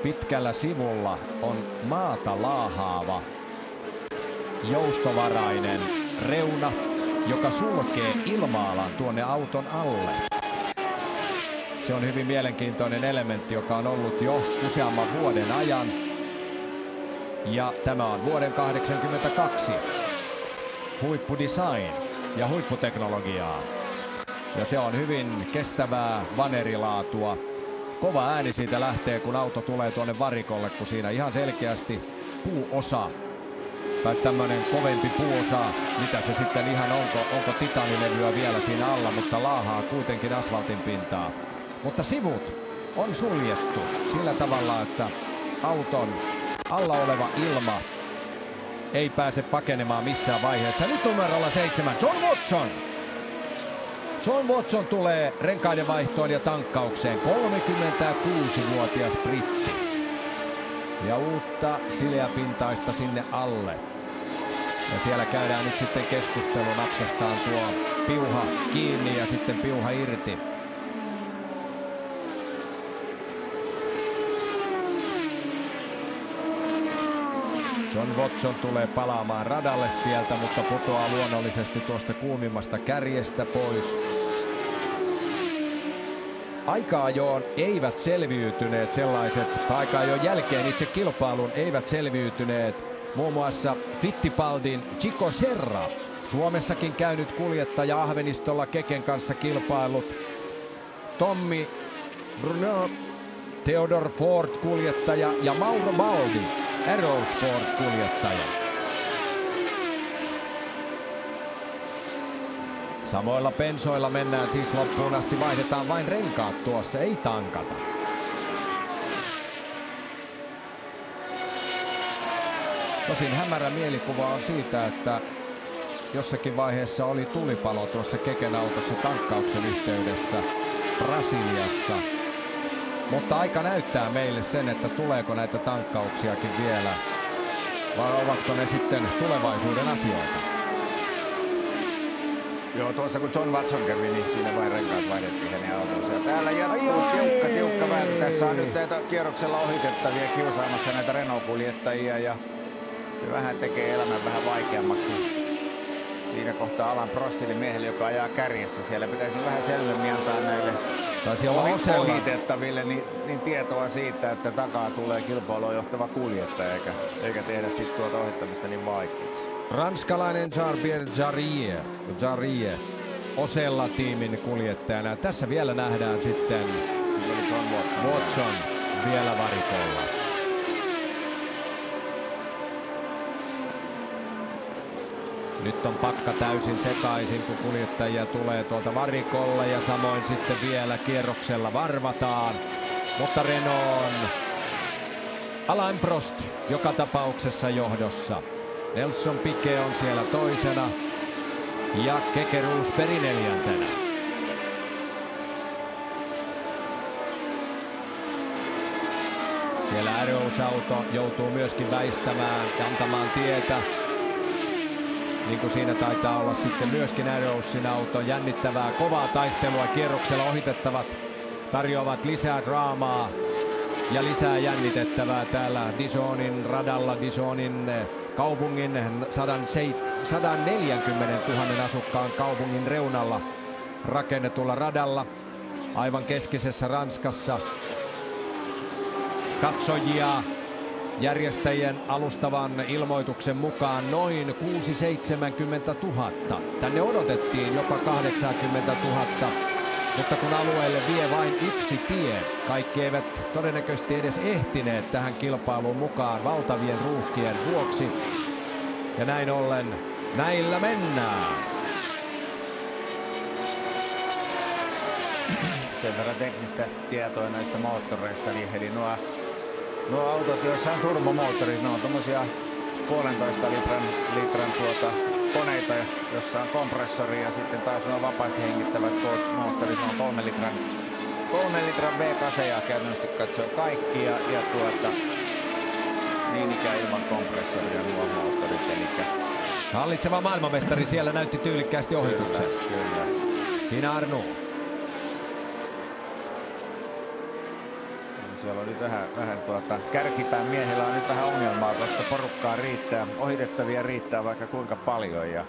pitkällä sivulla on maata laahaava joustovarainen reuna, joka sulkee ilma-alan tuonne auton alle. Se on hyvin mielenkiintoinen elementti, joka on ollut jo useamman vuoden ajan. Ja tämä on vuoden 1982 huippudesign ja huipputeknologiaa. Ja se on hyvin kestävää vanerilaatua. Kova ääni siitä lähtee, kun auto tulee tuonne varikolle, kun siinä ihan selkeästi puuosa tai tämmönen kovempi puuosa, mitä se sitten ihan onko titanilevyä vielä siinä alla, mutta laahaa kuitenkin asfaltin pintaa. Mutta sivut on suljettu sillä tavalla, että auton alla oleva ilma ei pääse pakenemaan missään vaiheessa. Nyt numerolla 7 John Watson. John Watson tulee renkaiden vaihtoon ja tankkaukseen. 36-vuotias britti. Ja uutta sileäpintaista sinne alle. Ja siellä käydään nyt sitten keskustelu. Napsastaan tuo piuha kiinni ja sitten piuha irti. John Watson tulee palaamaan radalle sieltä, mutta putoaa luonnollisesti tuosta kuumimmasta kärjestä pois. Aika-ajoon eivät selviytyneet sellaiset, tai aika-ajon jälkeen itse kilpailun eivät selviytyneet muun muassa Fittipaldin Chico Serra. Suomessakin käynyt kuljettaja Ahvenistolla Keken kanssa kilpailut. Tommi Bruno, Theodor Ford kuljettaja ja Mauro Baldi. Aerosport-kuljettaja. Samoilla pensoilla mennään siis loppuun asti, vaihdetaan vain renkaat tuossa, ei tankata. Tosin hämärä mielikuva on siitä, että jossakin vaiheessa oli tulipalo tuossa Keken autossa tankkauksen yhteydessä Brasiliassa. Mutta aika näyttää meille sen, että tuleeko näitä tankkauksiakin vielä, vai ovatko ne sitten tulevaisuuden asioita. Joo, tuossa kun John Watson kävi, niin siinä vain renkaat vaihdettiin hänen autonsa. Täällä jatkuu tiukka vääntö. Tässä on nyt näitä kierroksella ohitettavia kiusaamassa näitä Renault-kuljettajia ja se vähän tekee elämän vähän vaikeammaksi. Siinä kohtaa Alain Prostille miehelle, joka ajaa kärjessä. Siellä pitäisi vähän selvemmin antaa näille ohitettaville niin tietoa siitä, että takaa tulee kilpailua johtava kuljettaja eikä tehdä sitten tuota ohittamista niin vaikeaksi. Ranskalainen Jarbier Jarier Osella tiimin kuljettajana. Tässä vielä nähdään sitten Watson vielä varikolla. Nyt on pakka täysin sekaisin, kun kuljettajia tulee tuolta varikolla ja samoin sitten vielä kierroksella varvataan. Mutta Renault Alain Prost joka tapauksessa johdossa. Nelson Piquet on siellä toisena ja Keke Rosberg neljäntenä. Siellä Arrows-auto joutuu myöskin väistämään ja antamaan tietä. Niin kuin siinä taitaa olla sitten myöskin Arrowsin auto. Jännittävää, kovaa taistelua. Kierroksella ohitettavat tarjoavat lisää draamaa ja lisää jännitettävää täällä Dijonin radalla, Dijonin kaupungin 140 000 asukkaan kaupungin reunalla rakennetulla radalla. Aivan keskisessä Ranskassa. Katsojia järjestäjien alustavan ilmoituksen mukaan noin 670 000. Tänne odotettiin jopa 80 000, mutta kun alueelle vie vain yksi tie, kaikki eivät todennäköisesti edes ehtineet tähän kilpailuun mukaan valtavien ruuhkien vuoksi. Ja näin ollen näillä mennään. Sen verran teknistä tietoa näistä moottoreista, niin eli nuo autot, joissa on turbomoottorit, ne on tommosia 1,5 litran koneita, jossa on kompressori ja sitten taas nuo vapaasti hengittävät moottorit, ne on 3 litran V-kaseja käytännössä katsoen kaikki ja niin ikään ilman kompressoria nuo moottorit. Elikkä hallitseva maailmanmestari siellä näytti tyylikkäästi ohituksen. Kyllä. Siinä Arnoux. Siellä on nyt vähän kärkipään miehillä on nyt vähän ongelmaa, koska porukkaa riittää, ohitettavia riittää vaikka kuinka paljon ja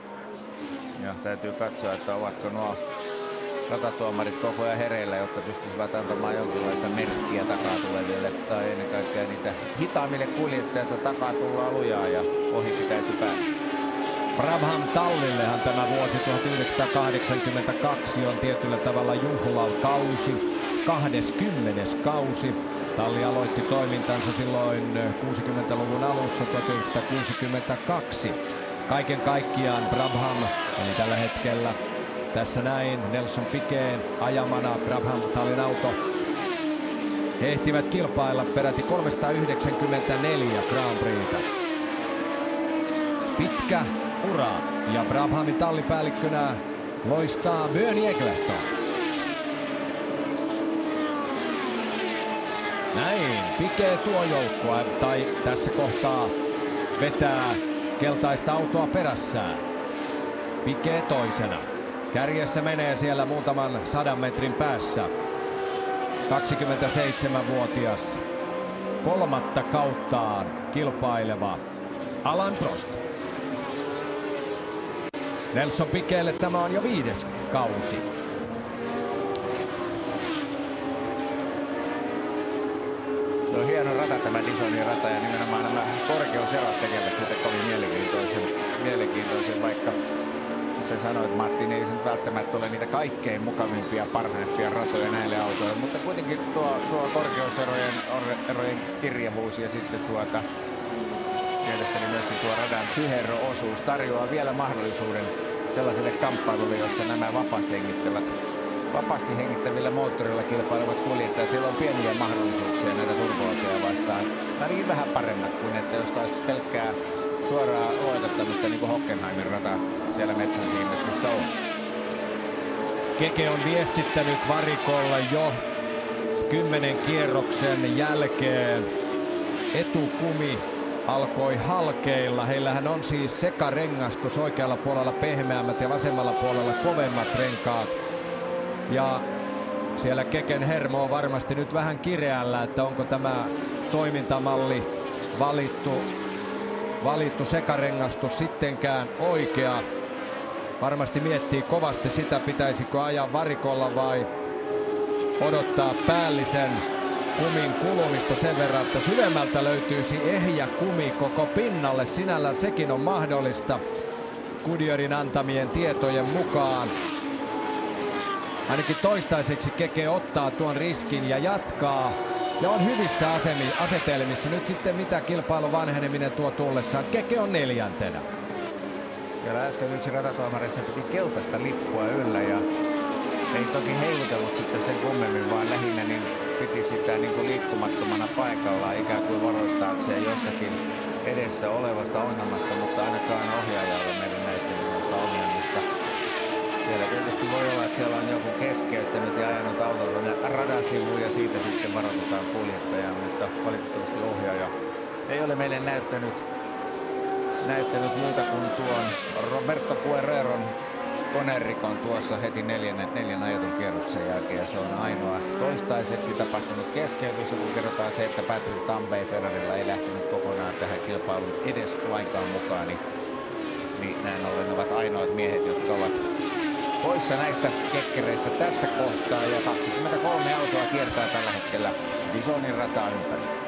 täytyy katsoa, että ovatko nuo ratatuomarit koko ajan hereillä, jotta pystyisivät antamaan jonkinlaista merkkiä takaa tuleville tai ennen kaikkea niitä hitaammille kuljettajille, että takaa tullaan lujaa ja ohi pitäisi päästä. Brabham Tallillehan tämä vuosi 1982 on tietyllä tavalla juhlakausi, 20. kausi. Talli aloitti toimintansa silloin 60-luvun alussa 1962. Kaiken kaikkiaan Brabham, eli tällä hetkellä tässä näin Nelson Piquet ajamana Brabham Tallin auto. He ehtivät kilpailla peräti 394 Grand Prix:tä. Pitkä ura ja Brabhamin tallipäällikkönä loistaa Bernie Ecclestone. Näin, Piquet tuo joukkoa tai tässä kohtaa vetää keltaista autoa perässään. Piquet toisena. Kärjessä menee siellä muutaman 100 metrin päässä. 27-vuotias, kolmatta kauttaan kilpaileva Alain Prost. Nelson Piquetille tämä on jo 5. kausi. Se on hieno rata tämä Dijonin rata ja nimenomaan nämä korkeuserot tekevät sitä kovin mielenkiintoisen vaikka kuten sanoit Matti, niin ei se välttämättä ole niitä kaikkein mukavimpia, parhaimpia ratoja näille autoille, mutta kuitenkin tuo korkeuserojen kirjavuus ja sitten mielestäni myöskin tuo radan syherro-osuus tarjoaa vielä mahdollisuuden sellaiselle kamppailulle, jossa nämä vapaasti hengittävillä moottorilla kilpailevat kuljettajat, heillä on pieniä mahdollisuuksia näitä turboautoja vastaan. Ainakin vähän paremmat kuin että jos taas pelkkää suoraa luotettamista niin kuin Hockenheimin rata siellä metsän siinäksessä on. Keke on viestittänyt varikolle jo 10 kierroksen jälkeen. Etukumi alkoi halkeilla. Heillähän on siis sekarengastus, oikealla puolella pehmeämmät ja vasemmalla puolella kovemmat renkaat. Ja siellä Keken hermo on varmasti nyt vähän kireällä, että onko tämä toimintamalli valittu sekarengastus sittenkään oikea. Varmasti miettii kovasti sitä, pitäisikö ajaa varikolla vai odottaa päällisen kumin kulumista sen verran, että syvemmältä löytyisi ehjä kumi koko pinnalle. Sinällään sekin on mahdollista Goodyearin antamien tietojen mukaan. Ainakin toistaiseksi Keke ottaa tuon riskin ja jatkaa. Ja on hyvissä asetelmissa. Nyt sitten mitä kilpailun vanheneminen tuo tullessaan. Keke on 4. Siellä äsken yksi ratatoimarista piti keltaista lippua yllä ja ei toki heilutellut sitten sen kummemmin, vaan lähinnä niin piti sitä niin kuin liikkumattomana paikallaan ikään kuin varoittaakseen jostakin edessä olevasta ongelmasta, mutta ainakaan ohjaajalla meidän näyttänyt noista ongelmista. Siellä tietysti voi olla, että siellä on joku keskeyttänyt ja ajanut autolla radan sivuun ja siitä sitten varoitetaan kuljettajaa, mutta valitettavasti ohjaaja ei ole meille näyttänyt muuta kuin tuon Roberto Guerreron konerikon tuossa heti neljän ajetun kierroksen jälkeen. Ja se on ainoa toistaiseksi tapahtunut keskeytys, kun kerrotaan se, että Patrick Tambay Ferrarilla ei lähtenyt kokonaan tähän kilpailuun edes lainkaan mukaan, niin näin ollen ovat ainoat miehet, jotka ovat poissa näistä kekkereistä tässä kohtaa. Ja 23 autoa kiertää tällä hetkellä Dijonin rataa ympäri.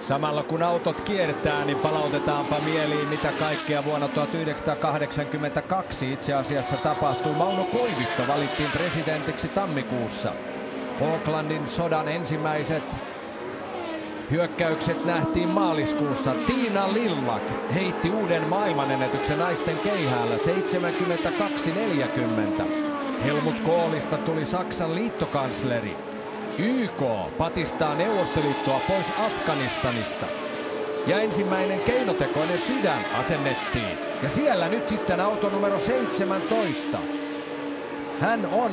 Samalla kun autot kiertää, niin palautetaanpa mieliin, mitä kaikkea vuonna 1982 itse asiassa tapahtui. Mauno Koivisto valittiin presidentiksi tammikuussa. Falklandin sodan ensimmäiset hyökkäykset nähtiin maaliskuussa. Tiina Lillak heitti uuden maailmanennätyksen naisten keihäällä 72-40. Helmut Kohlista tuli Saksan liittokansleri. YK patistaa Neuvostoliittoa pois Afganistanista. Ja ensimmäinen keinotekoinen sydän asennettiin. Ja siellä nyt sitten auto numero 17. Hän on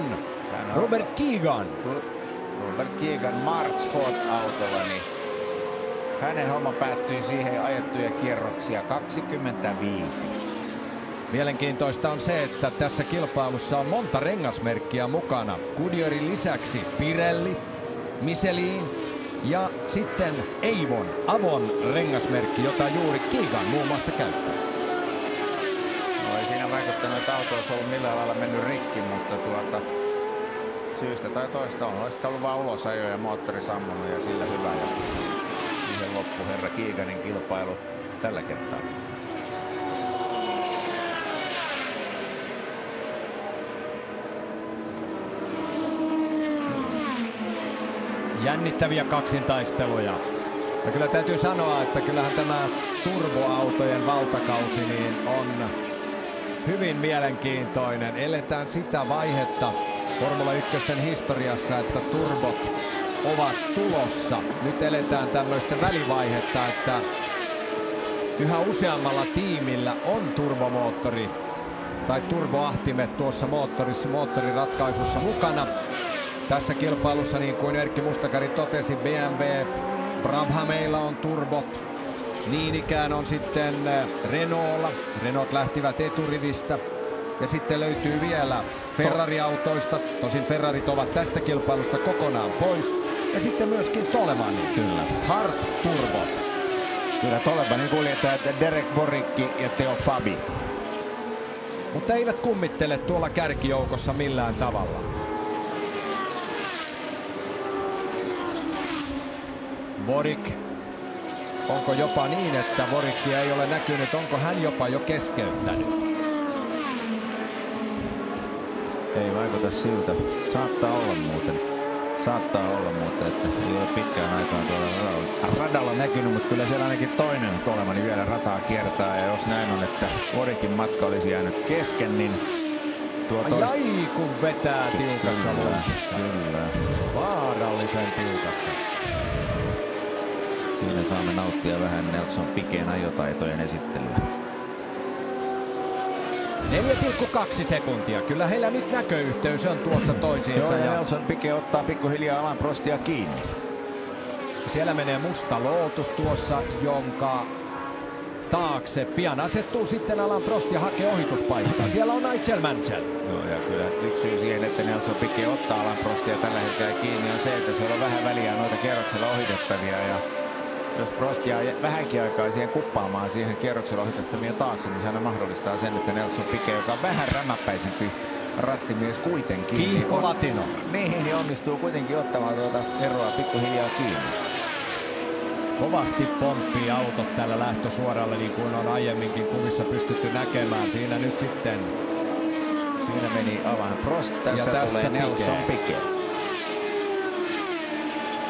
Robert Keegan. Robert Keegan Marchford-autolla, niin hänen homma päättyi siihen ajettuja kierroksia 25. Mielenkiintoista on se, että tässä kilpailussa on monta rengasmerkkiä mukana. Goodyearin lisäksi Pirelli, Michelin ja sitten Avon rengasmerkki, jota juuri Keegan muun muassa käyttää. No ei siinä vaikuttanut, että auto olisi ollut millään lailla mennyt rikki, mutta syystä tai toista on ehkä ollut vaan ulosajo ja moottori sammunut ja sillä hyvä. Ja siihen loppui herra Keeganin kilpailu tällä kertaa. Jännittäviä kaksintaisteluja. Ja kyllä täytyy sanoa, että kyllähän tämä turboautojen valtakausi niin on hyvin mielenkiintoinen. Eletään sitä vaihetta Formula 1 historiassa, että turbot ovat tulossa. Nyt eletään tämmöistä välivaihetta, että yhä useammalla tiimillä on turbomoottori tai turboahtimet tuossa moottoriratkaisussa mukana. Tässä kilpailussa, niin kuin Erkki Mustakari totesi, BMW Brabhameilla on turbot. Niin ikään on sitten Renaultlla. Renault lähtivät eturivistä. Ja sitten löytyy vielä Ferrari-autoista. Tosin Ferrarit ovat tästä kilpailusta kokonaan pois. Ja sitten myöskin Tolemanin. Kyllä. Hart Turbo. Kyllä Tolemanin kuljettajat Derek Borikki ja Theo Fabi. Mutta eivät kummittele tuolla kärkijoukossa millään tavalla. Vorik. Onko jopa niin, että Vorikkia ei ole näkynyt? Onko hän jopa jo keskeyttänyt? Ei vaikuta siltä. Saattaa olla muuten, että ei ole pitkään aikaan tuolla radalla näkynyt, mutta kyllä siellä ainakin toinen Tolemani vielä rataa kiertää. Ja jos näin on, että Vorikin matka olisi jäänyt kesken, niin Ai kun vetää tiukassa luokissa. Kyllä. Vaarallisen tiukassa. Siinä saamme nauttia vähän Nelson Piquén ajotaitojen esittelyä. 4,2 sekuntia. Kyllä heillä nyt näköyhteys on tuossa toisiinsa. Joo, ja Nelson Piqué ottaa pikkuhiljaa alan Prostia kiinni. Siellä menee Musta Lotus tuossa, jonka taakse pian asettuu sitten Alain Prost ja hakee ohituspaikkaa. Siellä on Nigel Mansell. No ja kyllä yksi syy siihen, että Nelson Piquet ottaa Alain Prostia tällä hetkellä kiinni on se, että siellä on vähän väliä noita kierroksella ohitettavia. Ja jos Prost jää vähänkin aikaa siihen kuppaamaan siihen kierroksella ohitettavien taakse, niin sehän mahdollistaa sen, että Nelson Piquet, joka on vähän rämäpäisempi rattimies kuitenkin. Kiihko latino. Niin onnistuu kuitenkin ottamaan tuota eroa pikkuhiljaa kiinni. Kovasti pomppii autot tällä lähtösuoralla, niin kuin on aiemminkin kuvissa pystytty näkemään. Siinä nyt sitten. Siinä meni Alain Prost, tässä tulee Nelson Piquet.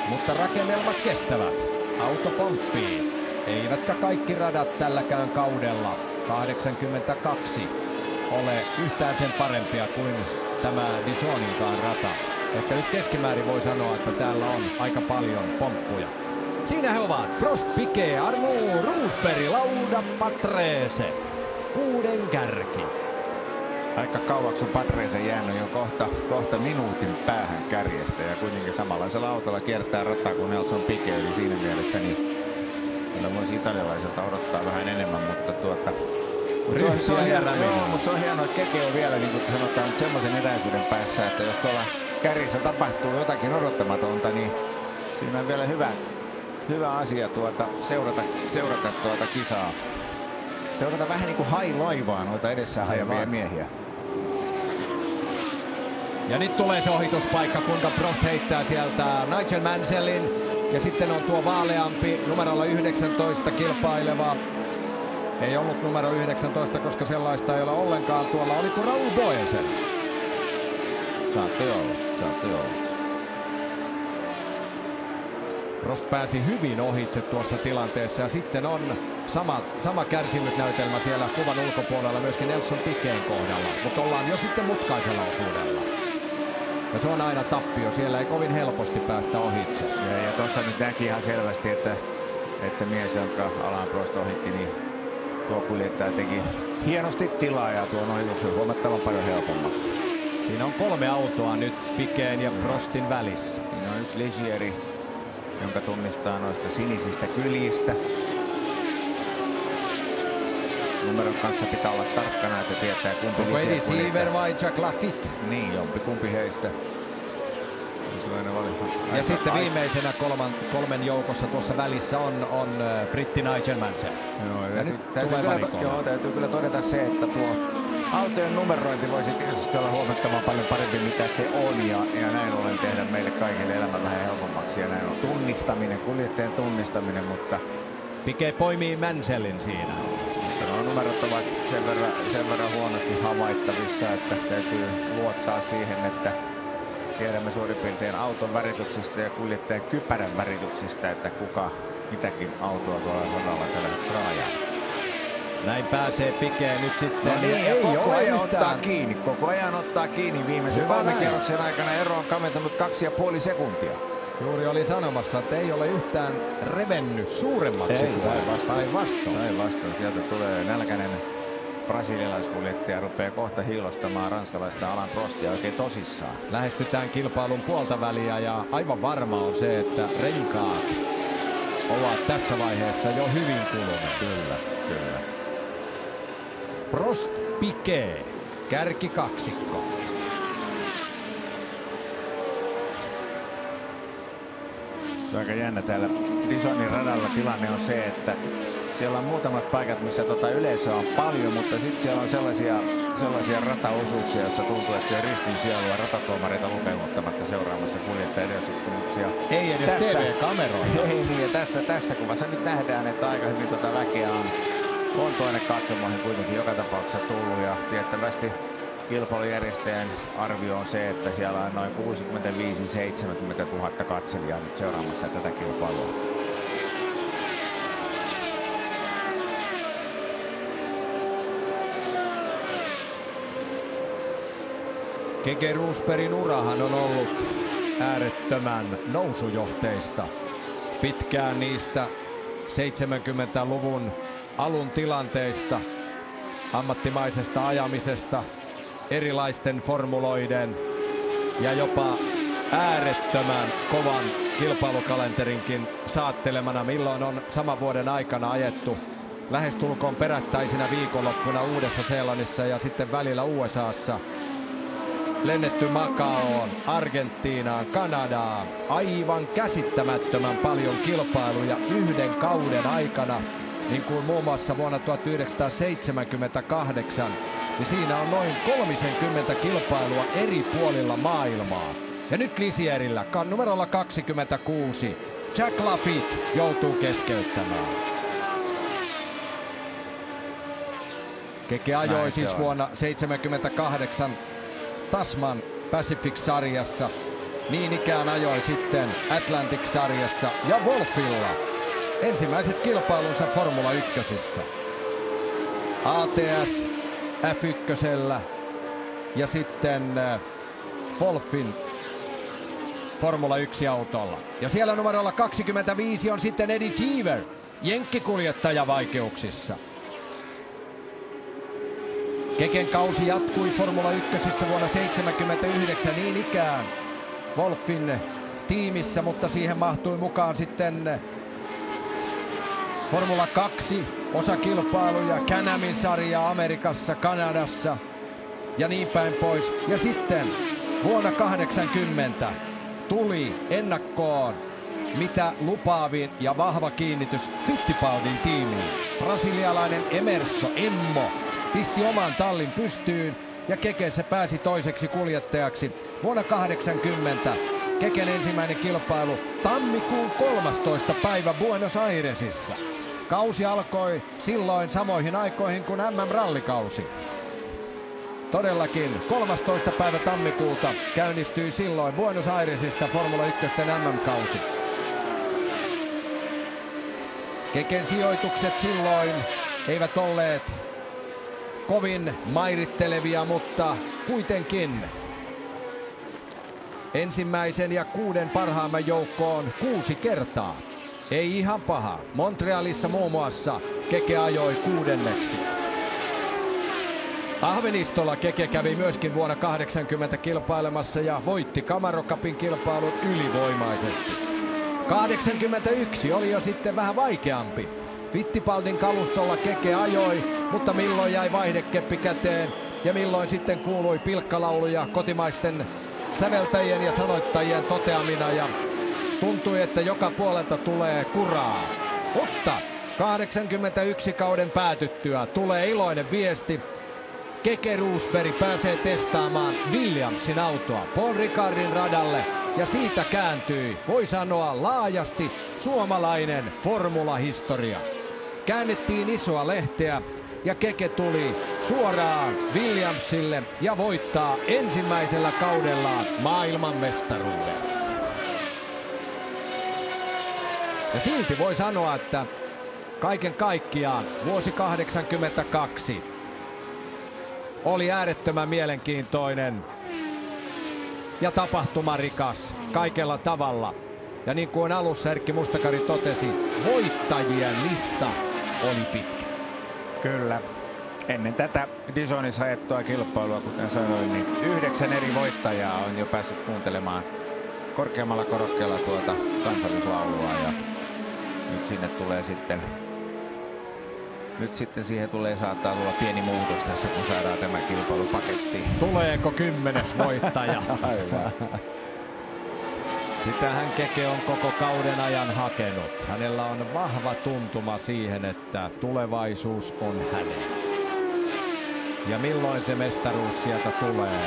Mutta rakennelmat kestävät. Auto pomppii. Eivätkä kaikki radat tälläkään kaudella 82 ole yhtään sen parempia kuin tämä Dijoninkaan rata. Ehkä nyt keskimäärin voi sanoa, että täällä on aika paljon pomppuja. Siinä he ovat Prost, Piquet, Arnoux, Rosberg, Lauda, Patrese. 6 kärki. Aika kauaksi on Patrese jäänyt jo kohta minuutin päähän kärjestä ja kuitenkin samanlaisella autolla kiertää rataa kuin Nelson Piquet, eli siinä mielessä niin kyllä voisi italialaiselta odottaa vähän enemmän, mutta se on hienoa, että Keke on vielä, niin kuin sanotaan, nyt semmoisen etäisyyden päässä, että jos tuolla kärjessä tapahtuu jotakin odottamatonta, niin siinä on vielä hyvä asia seurata tuota kisaa. Seurata vähän niin kuin hai-laivaa noita edessä ajavia miehiä. Ja nyt tulee se ohituspaikka, kuinka Prost heittää sieltä Nigel Mansellin. Ja sitten on tuo vaaleampi numerolla 19 kilpaileva. Ei ollut numero 19, koska sellaista ei ole ollenkaan. Tuolla oliko Raoul Boyesen? Saattoi olla. Prost pääsi hyvin ohitse tuossa tilanteessa ja sitten on sama kärsimysnäytelmä siellä kuvan ulkopuolella myöskin Nelson Piquetin kohdalla. Mutta ollaan jo sitten mutkaisella osuudella. Ja se on aina tappio, siellä ei kovin helposti päästä ohitse. Ja tuossa nyt näki ihan selvästi, että mies, jonka Alain Prost ohitti, niin tuo kuljettaja teki hienosti tilaa ja tuon ohituksen huomattavan paljon helpommaksi. Siinä on 3 autoa nyt Piquetin ja Prostin välissä. Siinä on yksi Ligieri, jonka tunnistaa noista sinisistä kyljistä. Numeron kanssa pitää olla tarkkana, että tietää kumpi onko Eddie Seaver vai Jack Lafitte? Niin, jompikumpi heistä. Ja sitten viimeisenä kolmen joukossa tuossa välissä on britti Nigel Mansell. Täytyy kyllä todeta se, että tuo autojen numerointi voisi tietysti olla huomattavan paljon parempi mitä se on ja näin ollen tehdä meille kaikille elämä vähän helpommaksi ja näin on kuljettajan tunnistaminen, mutta Piquet poimii Mansellin siinä. No, numerot ovat sen verran huonosti havaittavissa, että täytyy luottaa siihen, että tiedämme suurin piirtein auton värityksestä ja kuljettajan kypärän värityksestä, että kuka mitäkin autoa tuolla radalla tällä raajaa. Näin pääsee Piquet nyt sitten. No niin, ja koko ajan ottaa kiinni viimeisen 3 kierroksen aikana. Ero on kaventunut 2,5 sekuntia. Juuri oli sanomassa, että ei ole yhtään revennyt suuremmaksi. Päinvastoin. Sieltä tulee nälkäinen brasilialaiskuljettaja, rupeaa kohta hiilostamaan ranskalaista Alain Prostia oikein tosissaan. Lähestytään kilpailun puolta väliä ja aivan varma on se, että renkaat ovat tässä vaiheessa jo hyvin kuluneet. Kyllä. Prost, Piquet, kärkikaksikko. Se on aika jännä täällä Dijonin radalla tilanne on se, että siellä on muutamat paikat, missä yleisöä on paljon, mutta sitten siellä on sellaisia rataosuuksia, joissa tuntuu, että on ristin sielua ratatuomareita lukemuttamatta seuraamassa kuljettajien edesottumuksia. Ei edes TV-kameroita. Ei niin, ja tässä kuvassa nyt nähdään, että aika hyvin väkeä on tuonne katsomoihin kuitenkin joka tapauksessa tullut ja tiettävästi kilpailujärjestäjän arvio on se, että siellä on noin 65-70 000 katselijaa nyt seuraamassa tätä kilpailua. Keke Rosbergin urahan on ollut äärettömän nousujohteista. Pitkään niistä 70-luvun alun tilanteista, ammattimaisesta ajamisesta, erilaisten formuloiden ja jopa äärettömän kovan kilpailukalenterinkin saattelemana, milloin on saman vuoden aikana ajettu lähestulkoon perättäisinä viikonloppuna Uudessa-Seelannissa ja sitten välillä USAssa. Lennetty Macaoon, Argentiinaan, Kanadaan. Aivan käsittämättömän paljon kilpailuja yhden kauden aikana. Niin kuin muun muassa vuonna 1978, niin siinä on noin 30 kilpailua eri puolilla maailmaa. Ja nyt Lisierillä numerolla 26 Jack Laffite joutuu keskeyttämään. Keke ajoi siis vuonna 1978 Tasman Pacific-sarjassa. Niin ikään ajoi sitten Atlantic-sarjassa ja Wolffilla ensimmäiset kilpailunsa Formula 1. ATS F1 ja sitten Wolffin Formula 1-autolla. Ja siellä numerolla 25 on sitten Eddie Cheever, jenkkikuljettaja vaikeuksissa. Keken kausi jatkui Formula 1 vuonna 1979 niin ikään Wolffin tiimissä, mutta siihen mahtui mukaan sitten Formula 2 osakilpailuja, Can-Amin sarjaa Amerikassa, Kanadassa ja niin päin pois. Ja sitten vuonna 1980 tuli ennakkoon mitä lupaavin ja vahva kiinnitys Fittipaldin tiimiin. Brasilialainen Emerson Emmo pisti oman tallin pystyyn ja Kekessä pääsi toiseksi kuljettajaksi vuonna 1980. Keken ensimmäinen kilpailu tammikuun 13. päivä Buenos Airesissa. Kausi alkoi silloin samoihin aikoihin kuin MM-rallikausi. Todellakin 13. päivä tammikuuta käynnistyi silloin Buenos Airesista Formula 1 MM-kausi. Keken sijoitukset silloin eivät olleet kovin mairittelevia, mutta kuitenkin ensimmäisen ja 6 parhaimman joukkoon 6 kertaa. Ei ihan paha. Montrealissa muun muassa Keke ajoi 6. Ahvenistolla Keke kävi myöskin vuonna 80 kilpailemassa ja voitti Camaro Cupin kilpailun ylivoimaisesti. 81 oli jo sitten vähän vaikeampi. Fittipaldin kalustolla Keke ajoi, mutta milloin jäi vaihdekeppi käteen ja milloin sitten kuului pilkkalauluja kotimaisten säveltäjien ja sanoittajien toteamina ja tuntui, että joka puolelta tulee kuraa. Mutta 81 kauden päätyttyä tulee iloinen viesti. Keke Roosberg pääsee testaamaan Williamsin autoa Paul Ricardin radalle ja siitä kääntyi, voi sanoa laajasti, suomalainen formulahistoria. Käännettiin isoa lehteä ja Keke tuli suoraan Williamsille ja voittaa ensimmäisellä kaudellaan maailmanmestaruuden. Ja silti voi sanoa, että kaiken kaikkiaan vuosi 82 oli äärettömän mielenkiintoinen ja tapahtumarikas kaikella tavalla. Ja niin kuin alussa Erkki Mustakari totesi, voittajien lista oli pitkä. Kyllä. Ennen tätä Dijonissa ajettua kilpailua, kuten sanoin, niin 9 eri voittajaa on jo päässyt kuuntelemaan korkeammalla korokkeella tuota kansallislaulua. Ja nyt sinne tulee sitten siihen saattaa tulla pieni muutos tässä, kun saadaan tämä kilpailu pakettiin. Tuleeko 10. voittaja? Sitähän Keke on koko kauden ajan hakenut. Hänellä on vahva tuntuma siihen, että tulevaisuus on hänen. Ja milloin se mestaruus sieltä tulee,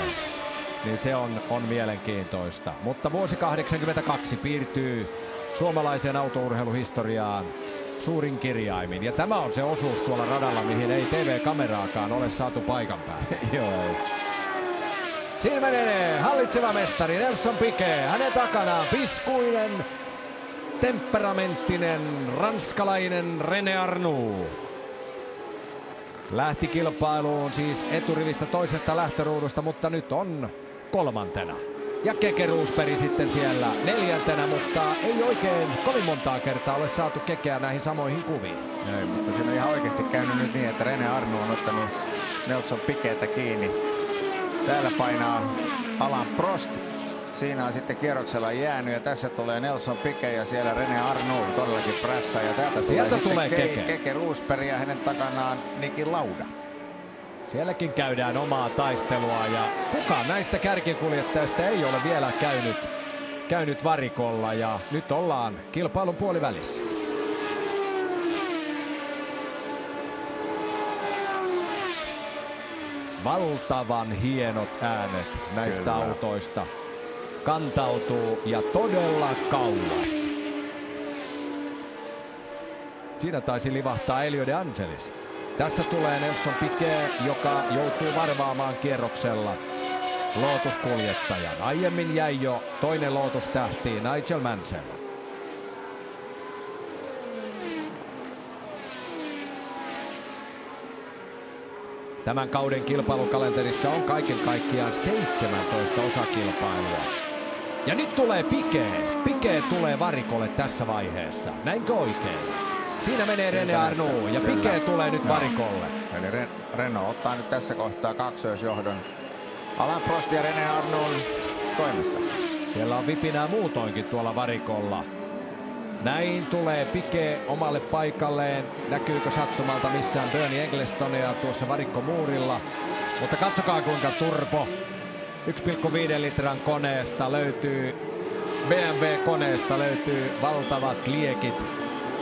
niin se on mielenkiintoista. Mutta vuosi 82 piirtyy suomalaisen autourheiluhistoriaan suurin kirjaimin. Ja tämä on se osuus tuolla radalla, mihin ei TV-kameraakaan ole saatu paikan päälle. Joo. Siinä menee hallitseva mestari Nelson Piquet. Hänen takanaan piskuinen, temperamenttinen ranskalainen René Arnoux. Lähti kilpailuun siis eturivistä toisesta lähtöruudusta, mutta nyt on 3. Ja Keke Roosberg sitten siellä 4, mutta ei oikein kovin montaa kertaa ole saatu Kekeä näihin samoihin kuviin. Ei, mutta siinä on ihan oikeasti käynyt nyt niin, että René Arnoux on ottanut Nelson Piquetä kiinni. Täällä painaa Alain Prost Siinä on sitten kierroksella jäänyt ja tässä tulee Nelson Piquet ja siellä René Arnoux todellakin prässä. Ja täältä tulee Keke Rosberg ja hänen takanaan Niki Lauda. Sielläkin käydään omaa taistelua ja kukaan näistä kärkikuljettajista ei ole vielä käynyt varikolla ja nyt ollaan kilpailun puolivälissä. Valtavan hienot äänet näistä autoista kantautuu ja todella kauas. Siinä taisi livahtaa Elio De Angelis. Tässä tulee Nelson Piquet, joka joutuu varvaamaan kierroksella Lotus-kuljettajan. Aiemmin jäi jo toinen Lotus-tähti Nigel Mansell. Tämän kauden kilpailukalenterissa on kaiken kaikkiaan 17 osakilpailua. Ja nyt tulee Piquet. Piquet tulee varikolle tässä vaiheessa. Näinkö oikein? Siinä menee René Arnoux ja Piquet tulee nyt varikolle. Eli Renault ottaa nyt tässä kohtaa kaksoisjohdon Alain Prost ja René Arnoux toimesta. Siellä on vipinää muutoinkin tuolla varikolla. Näin tulee Piquet omalle paikalleen. Näkyykö sattumalta missään Bernie Ecclestonia tuossa varikkomuurilla? Mutta katsokaa kuinka turbo 1,5 litran koneesta löytyy, BMW-koneesta löytyy valtavat liekit.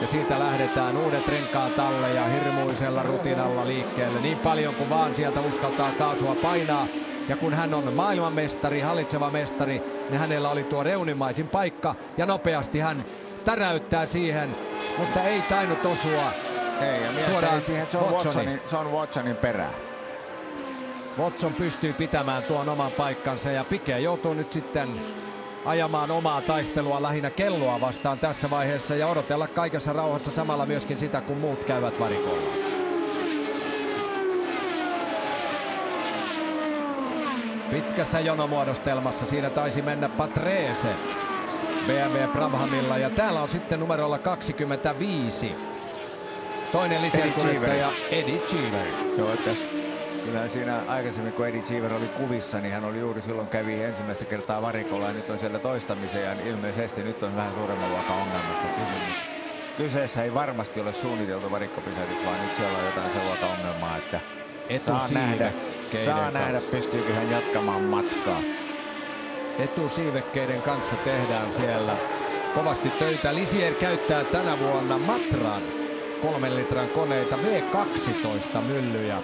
Ja siitä lähdetään uudet renkaat alle ja hirmuisella rutinalla liikkeelle. Niin paljon kuin vaan sieltä uskaltaa kaasua painaa. Ja kun hän on maailmanmestari, hallitseva mestari, niin hänellä oli tuo reunimaisin paikka. Ja nopeasti hän täräyttää siihen, mutta ei tainnut osua. Ei, ja suoraan siihen John Watsonin perään. Watson pystyy pitämään tuon oman paikkansa ja Piquet joutuu nyt sitten ajamaan omaa taistelua lähinnä kelloa vastaan tässä vaiheessa ja odotella kaikessa rauhassa samalla myöskin sitä, kun muut käyvät varikolla. Pitkässä jonomuodostelmassa siinä taisi mennä Patrese BMW Brabhamilla ja täällä on sitten numerolla 25. Toinen lisäkuljettaja Eddie Cheever. Joo, että kyllähän siinä aikaisemmin, kun Eddie Cheever oli kuvissa, niin hän oli juuri silloin kävi ensimmäistä kertaa varikolla ja nyt on siellä toistamiseen ja ilmeisesti nyt on vähän suuremman luokan ongelmasta kysymys. Kyseessä ei varmasti ole varikkopysähdys, vaan nyt siellä on jotain sellaista ongelmaa, että saa nähdä pystyykö hän jatkamaan matkaa. Etusiivekkeiden kanssa tehdään siellä kovasti töitä. Ligier käyttää tänä vuonna Matran 3 litran koneita V12 myllyjä.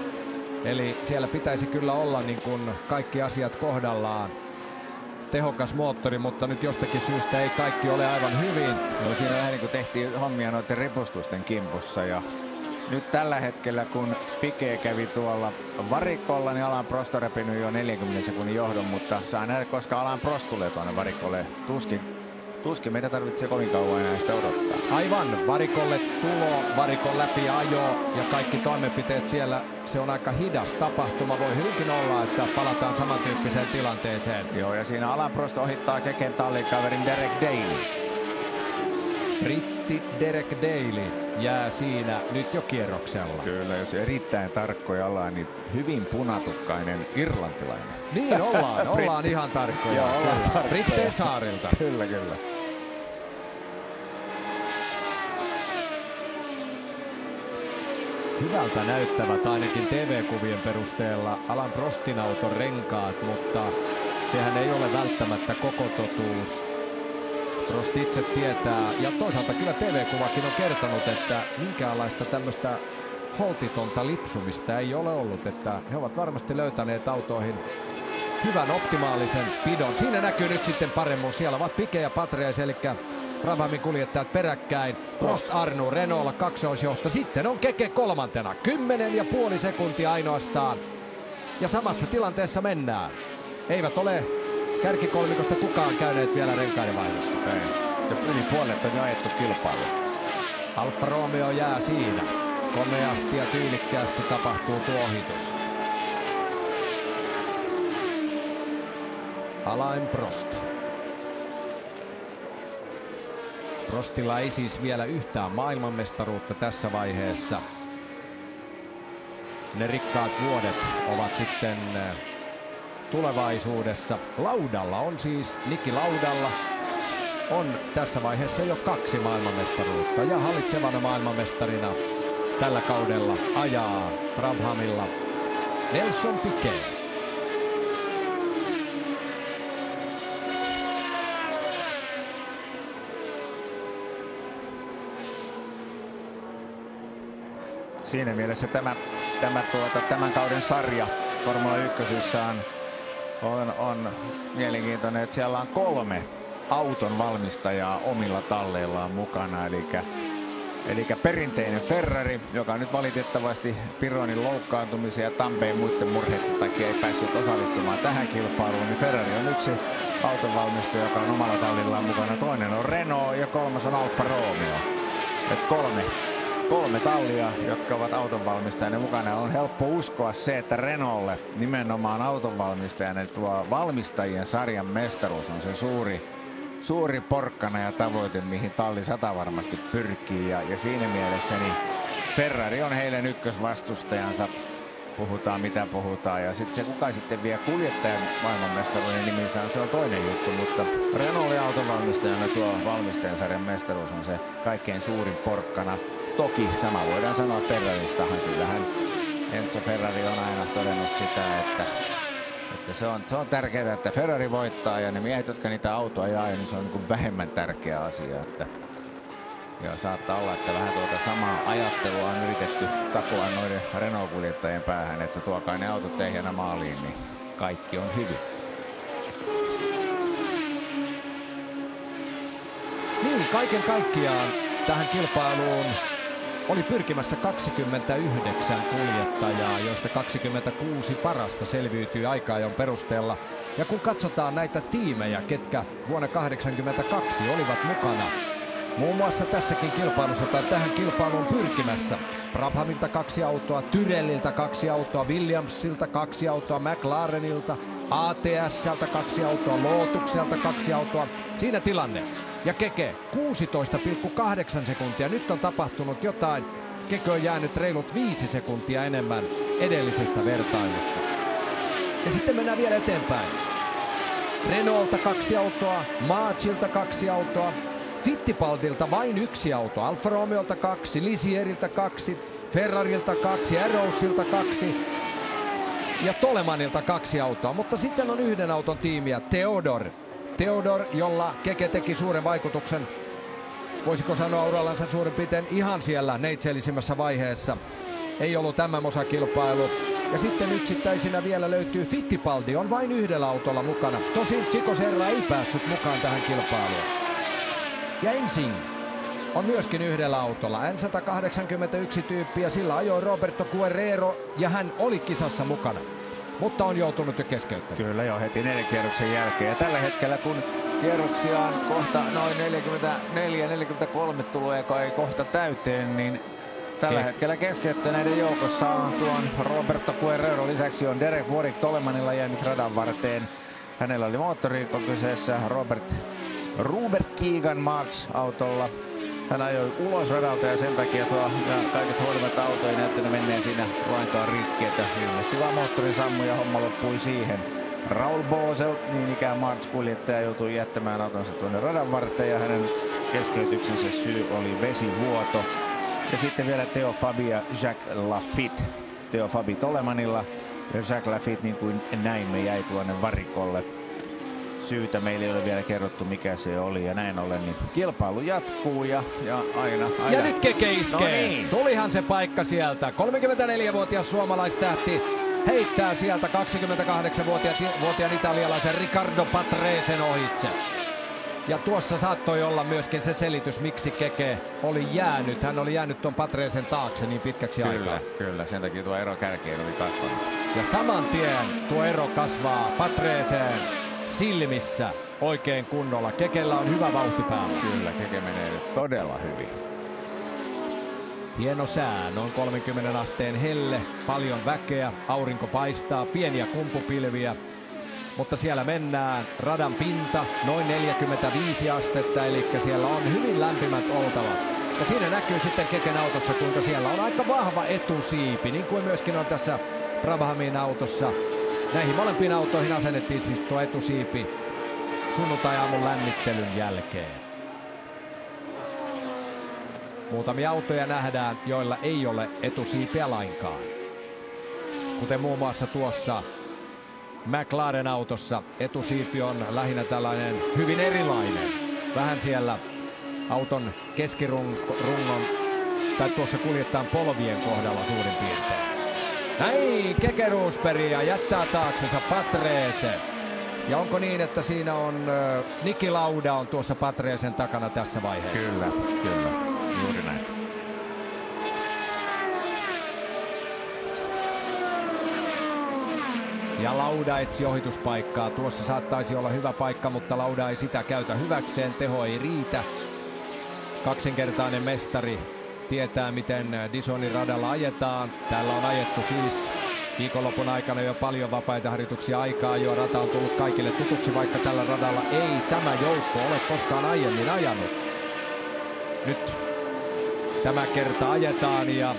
Eli siellä pitäisi kyllä olla niin kuin kaikki asiat kohdallaan. Tehokas moottori, mutta nyt jostakin syystä ei kaikki ole aivan hyvin. No, siinä vähän niin kuin tehtiin hommia noiden ripustusten kimpussa ja nyt tällä hetkellä, kun Piquet kävi tuolla varikolla, niin Alain Prost on repinyt jo 40 sekunnin johdon, mutta saa nähdä, koska Alain Prost tulee tuonne varikolle. Tuskin meitä tarvitsee kovin kauan enää sitä odottaa. Aivan, varikolle tulo, varikon läpi ajo ja kaikki toimenpiteet siellä, se on aika hidas tapahtuma. Voi hyvinkin olla, että palataan samantyyppiseen tilanteeseen. Joo, ja siinä Alain Prost ohittaa Keken tallikaverin Derek Daly. Britti Derek Daly jää siinä nyt jo kierroksella. Kyllä, jos erittäin tarkkoja ollaan, niin hyvin punatukkainen irlantilainen. Niin ollaan ihan tarkkoja. Joo, ollaan tarkkoja. Brittein saarilta. Kyllä. Hyvältä näyttävät ainakin TV-kuvien perusteella Alain Prostin auton renkaat, mutta sehän ei ole välttämättä koko totuus. Prost itse tietää, ja toisaalta kyllä TV-kuvakin on kertonut, että minkäänlaista tämmöistä holtitonta lipsumista ei ole ollut, että he ovat varmasti löytäneet autoihin hyvän optimaalisen pidon. Siinä näkyy nyt sitten paremmuus. Siellä ovat Piquet ja Patrese, eli Brabhamin kuljettajat peräkkäin. Prost, Arnoux, Renaultlla kaksoisjohto. Sitten on Keke kolmantena. 10,5 sekuntia ainoastaan. Ja samassa tilanteessa mennään. Eivät ole kärkikolmikosta kukaan käyneet vielä renkaiden vaihdossa. Ja yli puolet on jo ajettu kilpailu. Alfa Romeo jää siinä. Komeasti ja tyylikkäästi tapahtuu tuo ohitus. Alain Prost. Prostilla ei siis vielä yhtään maailmanmestaruutta tässä vaiheessa. Ne rikkaat vuodet ovat sitten tulevaisuudessa. Laudalla on siis Niki Laudalla on tässä vaiheessa jo 2 maailmanmestaruutta ja hallitsevana maailmanmestarina tällä kaudella ajaa Brabhamilla Nelson Piquet. Siinä mielessä tämän kauden sarja Formula 1 on mielenkiintoinen, että siellä on 3 auton valmistajaa omilla talleillaan mukana. Eli perinteinen Ferrari, joka nyt valitettavasti Pironin loukkaantumisen ja Tampeen muiden murheiden takia ei päässyt osallistumaan tähän kilpailuun, niin Ferrari on yksi autonvalmistaja, joka on omalla tallillaan mukana. Toinen on Renault ja 3. on Alfa Romeo. Et 3 tallia, jotka ovat autonvalmistajana mukana. On helppo uskoa se, että Renaultlle nimenomaan autonvalmistajana tuo valmistajien sarjan mestaruus on se suuri porkkana ja tavoite, mihin talli 100 varmasti pyrkii. Ja siinä mielessä niin Ferrari on heidän ykkösvastustajansa. Puhutaan mitä puhutaan. Ja sitten se kuka sitten vie kuljettajan maailmanmestaruuden nimissä on, se on toinen juttu. Mutta Renaultin autonvalmistajana tuo valmistajan sarjan mestaruus on se kaikkein suurin porkkana. Toki sama voidaan sanoa Ferraristahan. Kyllähän Enzo Ferrari on aina todennut sitä, että se on tärkeää, että Ferrari voittaa ja ne miehet, jotka niitä autoja ajaa, niin se on niin kuin vähemmän tärkeä asia. Ja saattaa olla, että vähän tuota samaa ajattelua on yritetty takoa noiden Renault-kuljettajien päähän, että tuokaa ne autot ehjänä maaliin, niin kaikki on hyvin. Niin, kaiken kaikkiaan tähän kilpailuun oli pyrkimässä 29 kuljettajaa, joista 26 parasta selviytyi aika-ajon perusteella. Ja kun katsotaan näitä tiimejä, ketkä vuonna 1982 olivat mukana, muun muassa tässäkin kilpailussa tai tähän kilpailuun pyrkimässä. Brabhamilta 2 autoa, Tyrelliltä 2 autoa, Williamsilta 2 autoa, McLarenilta, ATSltä 2 autoa, Lotukselta 2 autoa. Siinä tilanne. Ja Keke 16,8 sekuntia. Nyt on tapahtunut jotain. Keke on jäänyt reilut 5 sekuntia enemmän edellisestä vertailusta. Ja sitten mennään vielä eteenpäin. Renaultta 2 autoa, Marchilta 2 autoa, Fittipaldilta vain 1 auto, Alfa Romeolta 2, Lisieriltä 2, Ferrarilta 2, Arrowsilta 2 ja Tolemanilta 2 autoa. Mutta sitten on 1 auton tiimiä, Theodor, jolla Keke teki suuren vaikutuksen, voisiko sanoa urallansa suurin piirtein ihan siellä neitseellisimmässä vaiheessa. Ei ollut MM-osakilpailu. Ja sitten yksittäisinä vielä löytyy Fittipaldi, on vain 1 autolla mukana. Tosin Chico Serra ei päässyt mukaan tähän kilpailuun. Ja Ensing on myöskin 1 autolla. N181 tyyppiä, sillä ajoi Roberto Guerrero ja hän oli kisassa mukana. Mutta on joutunut jo keskeyttämään. Kyllä jo heti 4 kierroksen jälkeen. Ja tällä hetkellä kun kierroksia on kohta noin 44-43 tulee kai kohta täyteen, niin tällä hetkellä keskeyttäneiden joukossa on tuon Roberto Guerrero. Lisäksi on Derek Warwick Tolemanilla jäänyt radan varteen. Hänellä oli moottorikko kyseessä. Robert Keegan March-autolla. Hän ajoi ulos radalta ja sen takia kaikesta huolimatta auto ei näyttänyt menneen siinä lainkaan rikki, että ilmeisesti vaan moottorin sammui ja homma loppui siihen. Raul Boesel, niin ikään March-kuljettaja, joutui jättämään autonsa tuonne radan varteen ja hänen keskeytyksensä syy oli vesivuoto. Ja sitten vielä Theo Fabi ja Jacques Lafitte. Theo Fabi Tolemanilla ja Jacques Lafitte, niin kuin näimme, jäi tuonne varikolle. Syytä meillä ei ole vielä kerrottu, mikä se oli, ja näin ollen niin kilpailu jatkuu ja aina. Ja nyt Keke iskee. No niin. Tulihan se paikka sieltä. 34-vuotias suomalaistähti heittää sieltä 28-vuotiaan italialaisen Riccardo Patresen ohitse. Ja tuossa saattoi olla myöskin se selitys, miksi Keke oli jäänyt. Hän oli jäänyt tuon Patresen taakse niin pitkäksi aikaa. Kyllä, sen takia tuo ero kärkeen oli kasvanut. Ja saman tien tuo ero kasvaa Patresen silmissä oikein kunnolla. Kekellä on hyvä vauhti päällä. Kyllä, Keke menee nyt todella hyvin. Hieno sää, noin 30 asteen helle, paljon väkeä, aurinko paistaa, pieniä kumpupilviä. Mutta siellä mennään, radan pinta noin 45 astetta, eli siellä on hyvin lämpimät oltavat. Ja siinä näkyy sitten Keken autossa, kuinka siellä on aika vahva etusiipi, niin kuin myöskin on tässä Brabhamin autossa. Näihin molempiin autoihin asennettiin siis tuo etusiipi sunnuntai-aamun lämmittelyn jälkeen. Muutamia autoja nähdään, joilla ei ole etusiipiä lainkaan. Kuten muun muassa tuossa McLaren-autossa etusiipi on lähinnä tällainen hyvin erilainen. Vähän siellä auton keskirungon tai tuossa kuljettajan polvien kohdalla suurin piirtein. Näin Keke Rosberg ja jättää taaksensa Patrese. Ja onko niin, että siinä on Niki Lauda on tuossa Patresen takana tässä vaiheessa? Kyllä, juuri näin. Ja Lauda etsi ohituspaikkaa. Tuossa saattaisi olla hyvä paikka, mutta Lauda ei sitä käytä hyväkseen. Teho ei riitä. Kaksinkertainen mestari tietää, miten Dizonin radalla ajetaan. Täällä on ajettu siis viikonlopun aikana jo paljon vapaita harjoituksia aikaa. Jo rata on tullut kaikille tutuksi, vaikka tällä radalla ei tämä joukko ole koskaan aiemmin ajanut. Nyt tämä kerta ajetaan ja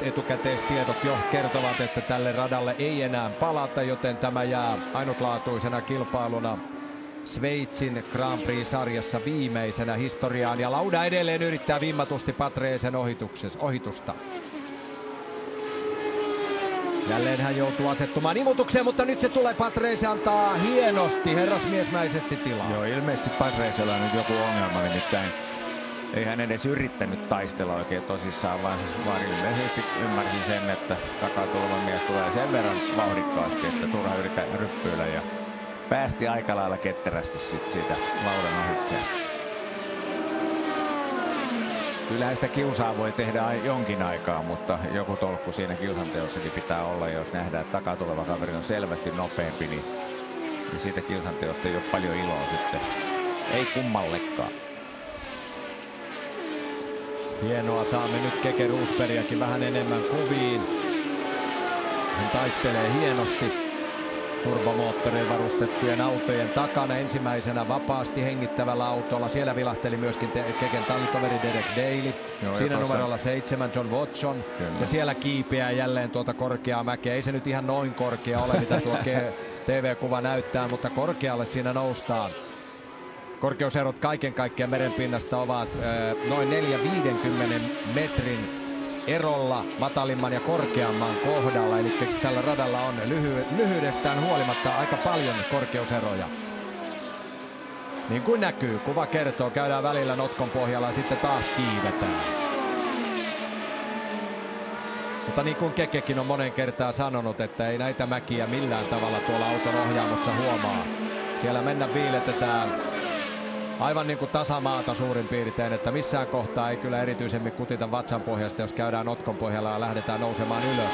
etukäteistiedot jo kertovat, että tälle radalle ei enää palata, joten tämä jää ainutlaatuisena kilpailuna Sveitsin Grand Prix-sarjassa viimeisenä historiaan. Ja Lauda edelleen yrittää vimmatusti Patresen ohitusta. Jälleen hän joutuu asettumaan imutukseen, mutta nyt se tulee. Patrese antaa hienosti, herrasmiesmäisesti tilaa. Joo, ilmeisesti Patresella on nyt joku ongelma, nimittäin ei hän edes yrittänyt taistella oikein tosissaan, vaan ilmeisesti ymmärsin sen, että takaa tuleva mies tulee sen verran vauhdikkaasti, että turha yrittää ryppyillä ja päästi aika lailla ketterästi siitä Laudan ohitseen. Kyllähän sitä kiusaa voi tehdä jonkin aikaa, mutta joku tolkku siinä kiusanteossakin pitää olla. Jos nähdään, että takaa tuleva kaveri on selvästi nopeampi, niin siitä kiusanteosta ei ole paljon iloa sitten. Ei kummallekaan. Hienoa, saamme nyt Keke Rosbergiakin vähän enemmän kuviin. Hän taistelee hienosti turbomoottoreilla varustettujen autojen takana ensimmäisenä vapaasti hengittävällä autolla. Siellä vilahteli myöskin Keken tallitoveri Derek Daly. Joo, siinä numerolla 7 John Watson. Kyllä. Ja siellä kiipeää jälleen tuota korkeaa mäkeä. Ei se nyt ihan noin korkea ole, mitä tuo TV-kuva näyttää, mutta korkealle siinä noustaan. Korkeuserot kaiken kaikkiaan merenpinnasta ovat noin 450 metrin erolla matalimman ja korkeamman kohdalla. Eli tällä radalla on lyhyydestään huolimatta aika paljon korkeuseroja. Niin kuin näkyy, kuva kertoo, käydään välillä notkon pohjalla ja sitten taas kiivetään. Mutta niin kuin Kekekin on monen kertaan sanonut, että ei näitä mäkiä millään tavalla tuolla auton ohjaamossa huomaa. Siellä mennä viiletetään aivan niin kuin tasamaata suurin piirtein, että missään kohtaa ei kyllä erityisemmin kutita vatsan pohjasta, jos käydään notkon pohjalla ja lähdetään nousemaan ylös.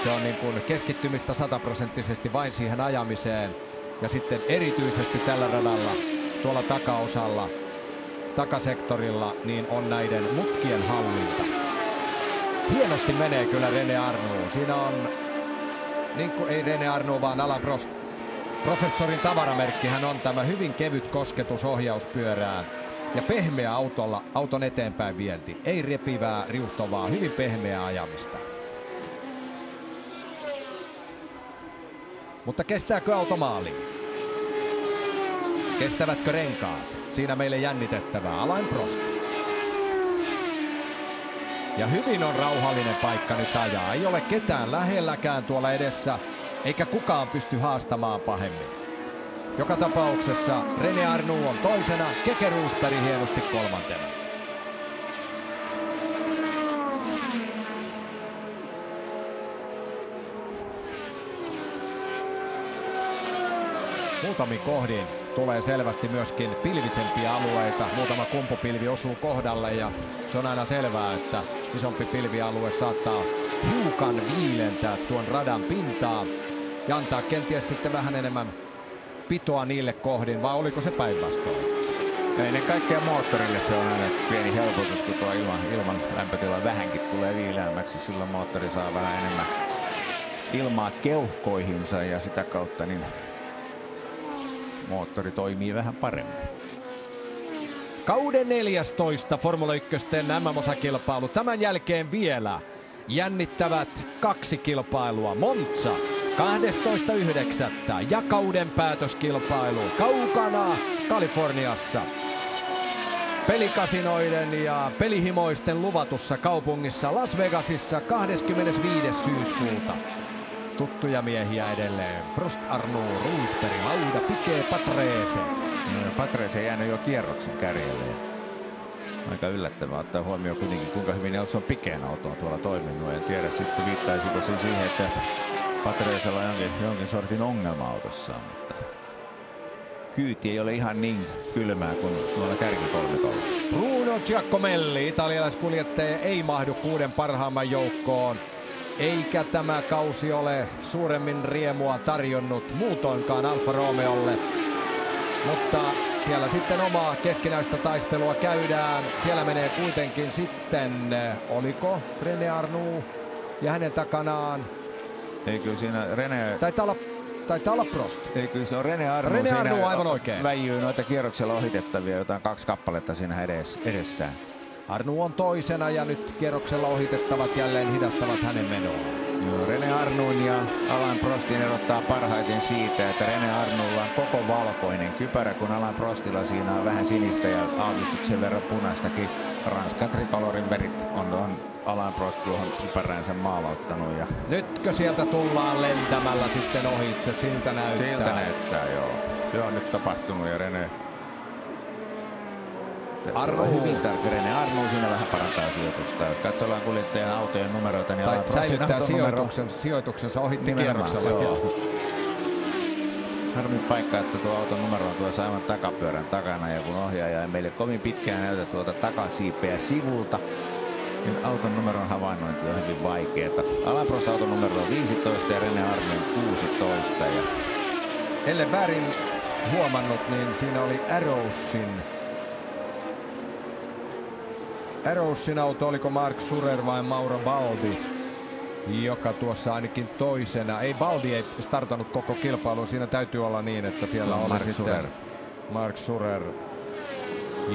Se on niin kuin keskittymistä 100% vain siihen ajamiseen. Ja sitten erityisesti tällä radalla, tuolla takaosalla, takasektorilla, niin on näiden mutkien hallinta. Hienosti menee kyllä René Arnoux. Siinä on, niin kuin, ei René Arnoux, vaan Alain Prost. Professorin tavaramerkki hän on tämä hyvin kevyt kosketus ohjauspyörään ja pehmeä autolla auton eteenpäin vienti. Ei repivää, riuhtovaa, hyvin pehmeää ajamista. Mutta kestääkö auto maaliin? Kestävätkö renkaat? Siinä meille jännitettävää. Alain Prost. Ja hyvin on rauhallinen paikka nyt ajaa. Ei ole ketään lähelläkään tuolla edessä. Eikä kukaan pysty haastamaan pahemmin. Joka tapauksessa René Arnoux on toisena, Keke Rosberg hienosti kolmantena. Muutamin kohdin tulee selvästi myöskin pilvisempiä alueita. Muutama kumpupilvi osuu kohdalle ja se on aina selvää, että isompi pilvialue saattaa hiukan viilentää tuon radan pintaa ja antaa kenties sitten vähän enemmän pitoa niille kohdin, vai oliko se päinvastoin? Ennen kaikkea moottorille se on aina pieni helpotus, kun tuo ilman lämpötila vähänkin tulee viileämmäksi. Silloin moottori saa vähän enemmän ilmaa keuhkoihinsa ja sitä kautta niin moottori toimii vähän paremmin. Kauden 14 Formula 1 MM-osakilpailu. Tämän jälkeen vielä jännittävät 2 kilpailua. Monza 12.9. ja kauden päätöskilpailu kaukana Kaliforniassa. Pelikasinoiden ja pelihimoisten luvatussa kaupungissa Las Vegasissa 25. syyskuuta. Tuttuja miehiä edelleen. Prost, Arnoux, Rosberg, Lauda, Piquet, Patrese. Patrese jäänyt jo kierroksen kärjelle. Aika yllättävää ottaa huomioon kuitenkin, kuinka hyvin Nelson Piquetin auto on tuolla toiminut. En tiedä sitten viittaisiko se siihen, että Patresella on jonkin sortin ongelma autossaan, mutta kyyti ei ole ihan niin kylmää kuin tuolla kärkikolmikolla. Bruno Giacomelli, italialaiskuljettaja, ei mahdu 6 parhaimman joukkoon. Eikä tämä kausi ole suuremmin riemua tarjonnut muutoinkaan Alfa Romeolle. Mutta siellä sitten omaa keskinäistä taistelua käydään. Siellä menee kuitenkin sitten, oliko René Arnoux ja hänen takanaan. Ei kyllä siinä René... Taitaa olla Prost. Ei kyllä se on René Arnoux. René Arnoux aivan oikein. Väijyy noita kierroksella ohitettavia, jotain 2 kappaletta siinä edessään. Arnoux on toisena ja nyt kierroksella ohitettavat jälleen hidastavat hänen menoaan. René Arnoux ja Alain Prostin erottaa parhaiten siitä, että René Arnouxlla on koko valkoinen kypärä, kun Alain Prostilla siinä on vähän sinistä ja aavistuksen verran punaistakin. Ranskan trikolorin värit on Alain Prost tuohon kypäräänsä maalauttanut. Ja nytkö sieltä tullaan lentämällä sitten ohitse? Siltä näyttää. Siltä näyttää, joo. Se on nyt tapahtunut ja René hyvin tarkka. René Arnoux siinä vähän parantaa sijoitusta. Jos katsellaan kuljettajan autojen numeroita, niin säilyttää sijoituksensa ohitti kierroksella. Harmin paikka, että tuo auton numero on tuossa aivan takapyörän takana, ja kun ohjaaja ei meille kovin pitkään näytä tuota takasiipeä sivulta, niin auton numeron havainnointi on hyvin vaikeeta. Alain Prost auton numero on 15 ja René Arnoux 16. Ja ellen väärin huomannut, niin siinä oli Arrowsin auto, oliko Marc Surer vai Mauro Baldi, joka tuossa ainakin toisena. Ei, Baldi ei startannut koko kilpailun. Siinä täytyy olla niin, että siellä oli sitten Marc Surer,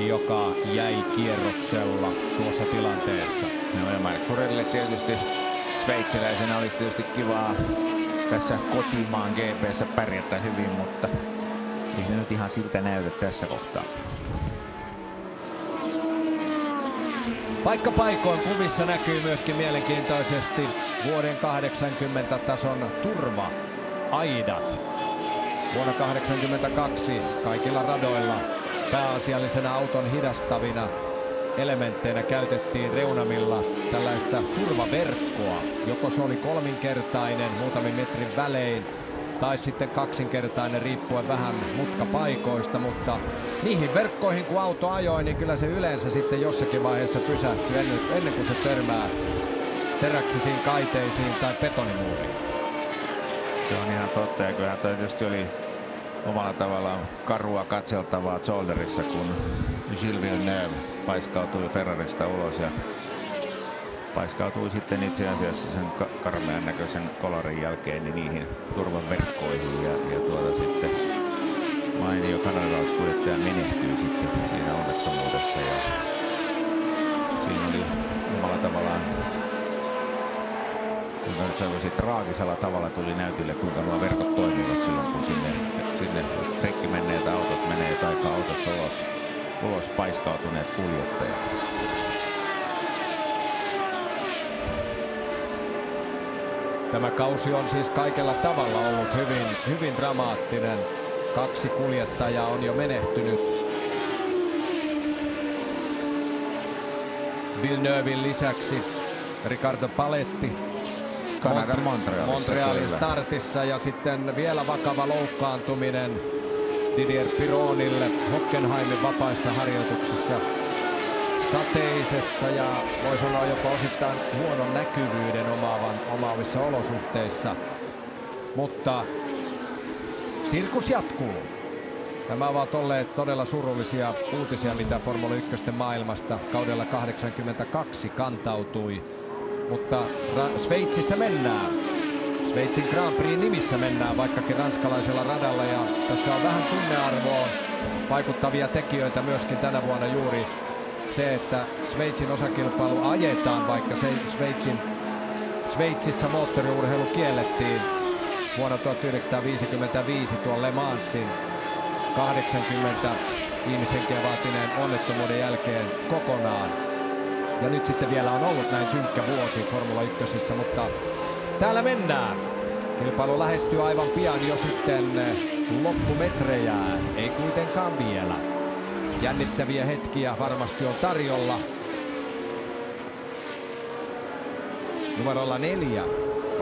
joka jäi kierroksella tuossa tilanteessa. No, ja Marc Surerille tietysti sveitsiläisenä olisi tietysti kivaa tässä kotimaan GP:ssä pärjätä hyvin, mutta ei se nyt ihan siltä näytä tässä kohtaa. Paikka paikoin kuvissa näkyy myöskin mielenkiintoisesti vuoden 80 tason turva-aidat. Vuonna 82 kaikilla radoilla pääasiallisena auton hidastavina elementteinä käytettiin reunamilla tällaista turvaverkkoa. Joko se oli kolminkertainen muutamin metrin välein tai sitten kaksinkertainen riippuen vähän mutkapaikoista, mutta niihin verkkoihin kun auto ajoi, niin kyllä se yleensä sitten jossakin vaiheessa pysähtyy ennen kuin se törmää teräksisiin kaiteisiin tai betonimuuriin. Se on ihan totta, ja kyllä toi tietysti oli omalla tavallaan karua katseltavaa Zolderissa, kun Gilles Villeneuve paiskautui Ferrarista ulos ja paiskautui sitten itse asiassa sen karmean näköisen kolorin jälkeen niin niihin turvaverkkoihin ja sitten mainio kanadalaiskuljettaja menehtyi sitten siinä onnettomuudessa ja siinä oli omalla tavallaan traagisella tavalla tuli näytille, kuinka nuo verkot toimivat silloin, kun sinne rikki menneet autot menee tai autosta ulos paiskautuneet kuljettajat. Tämä kausi on siis kaikella tavalla ollut hyvin dramaattinen. 2 kuljettajaa on jo menehtynyt. Villeneuven lisäksi Ricardo Paletti Kanadan Montrealin startissa ja sitten vielä vakava loukkaantuminen Didier Pironille Hockenheimin vapaissa harjoituksissa sateisessa ja voisi olla jopa osittain huonon näkyvyyden omaavissa olosuhteissa. Mutta sirkus jatkuu. Nämä ovat olleet todella surullisia uutisia, mitä Formula 1 maailmasta kaudella 82 kantautui. Mutta Sveitsissä mennään. Sveitsin Grand Prix nimissä mennään, vaikkakin ranskalaisella radalla. Ja tässä on vähän tunnearvoon vaikuttavia tekijöitä myöskin tänä vuonna juuri se, että Sveitsin osakilpailu ajetaan, vaikka se Sveitsin Sveitsissä moottoriurheilu kiellettiin vuonna 1955 tuon Le Mansin 80 ihmishenkeä vaatineen onnettomuuden jälkeen kokonaan. Ja nyt sitten vielä on ollut näin synkkä vuosi Formula 1, mutta täällä mennään. Kilpailu lähestyy aivan pian jo sitten loppumetrejään, ei kuitenkaan vielä. Jännittäviä hetkiä varmasti on tarjolla. Numerolla 4.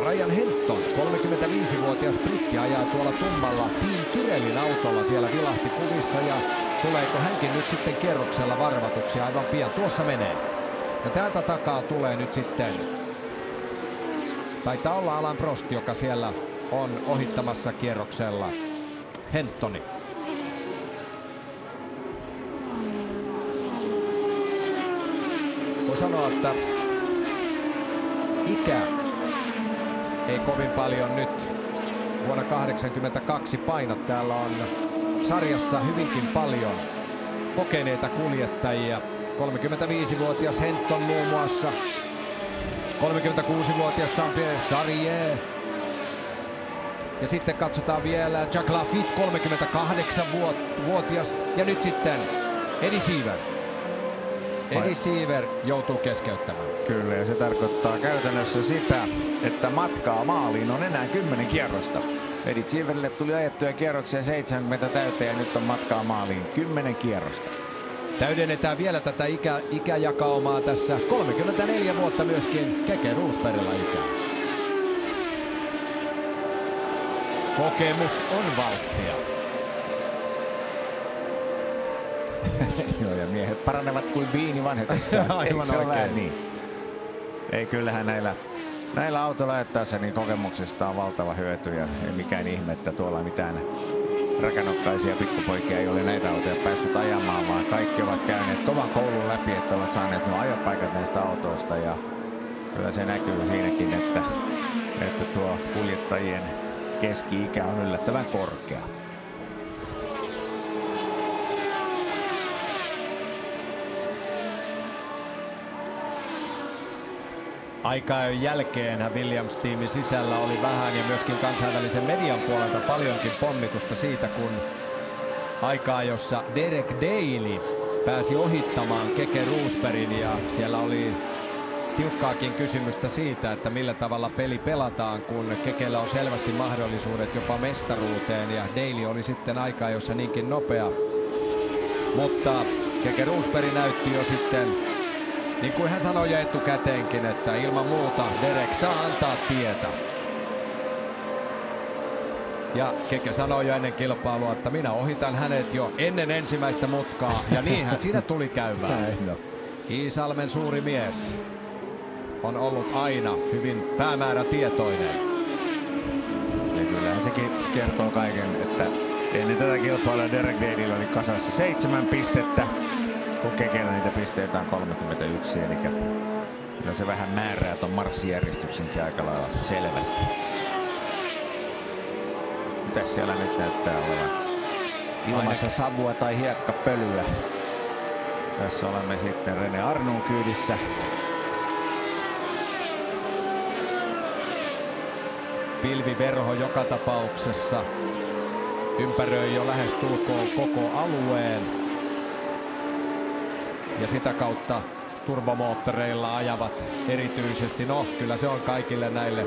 Ryan Henton, 35-vuotias britti, ajaa tuolla tummalla Team Tyrellin autolla. Siellä vilahti kuvissa ja tuleeko hänkin nyt sitten kierroksella varvatuksi aivan pian. Tuossa menee. Ja täältä takaa tulee nyt sitten, taitaa olla Alain Prost, joka siellä on ohittamassa kierroksella Hentoni. Voi sanoa, että ikä ei kovin paljon nyt vuonna 1982 paina. Täällä on sarjassa hyvinkin paljon kokeneita kuljettajia. 35-vuotias Henton muun muassa. 36-vuotias Jean-Pierre Jarier. Ja sitten katsotaan vielä Jacques Laffite, 38-vuotias. Ja nyt sitten Eddie Seaver. Eddie Seaver joutuu keskeyttämään. Kyllä, ja se tarkoittaa käytännössä sitä, että matkaa maaliin on enää 10 kierrosta. Eddie Seaverille tuli ajettuja kierroksia 70 täyteen ja nyt on matkaa maaliin 10 kierrosta. Täydennetään vielä tätä ikäjakaumaa tässä. 34 vuotta myöskin Keke Roosbergilla ikää. Kokemus on valttia. Joo, ja miehet paranevat kuin viini vanhetessaan. Aivan oikein. Niin? Ei, kyllähän näillä autoilla ajettaessa niin kokemuksesta on valtava hyöty ja ei mikään ihme, että tuolla mitään rakanokkaisia pikkupoikia ei ole näitä autoja päässyt ajamaan, vaan kaikki ovat käyneet kovan koulun läpi, että ovat saaneet nuo ajopaikat näistä autoista ja kyllä se näkyy siinäkin, että tuo kuljettajien keski-ikä on yllättävän korkea. Aikain jälkeen Williams-tiimin sisällä oli vähän ja myöskin kansainvälisen median puolelta paljonkin pommitusta siitä, kun aikaa, jossa Derek Daly pääsi ohittamaan Keke Roosbergin ja siellä oli tiukkaakin kysymystä siitä, että millä tavalla peli pelataan, kun Kekellä on selvästi mahdollisuudet jopa mestaruuteen ja Daly oli sitten aikaa, jossa niinkin nopea. Mutta Keke Roosberg näytti jo sitten, niin kuin hän sanoi jo etukäteenkin, että ilman muuta Derek saa antaa tietä. Ja Keke sanoi jo ennen kilpailua, että minä ohitan hänet jo ennen ensimmäistä mutkaa. Ja niinhän siinä tuli käymään. Iisalmen suuri mies on ollut aina hyvin päämäärätietoinen. Ja kyllähän sekin kertoo kaiken, että ennen tätä kilpailua Derek Dalylla oli kasassa 7 pistettä. Kun Kekellä niitä pisteitä on 31, eli kyllä se vähän määrää ton marssijärjestyksenkin aika lailla selvästi. Mitäs siellä nyt näyttää olevan? Ilmassa savua tai hiekkapölyä. Tässä olemme sitten René Arnoux kyydissä. Pilviverho joka tapauksessa ympäröi jo lähestulkoon koko alueen. Ja sitä kautta turbomoottoreilla ajavat erityisesti, no kyllä se on kaikille näille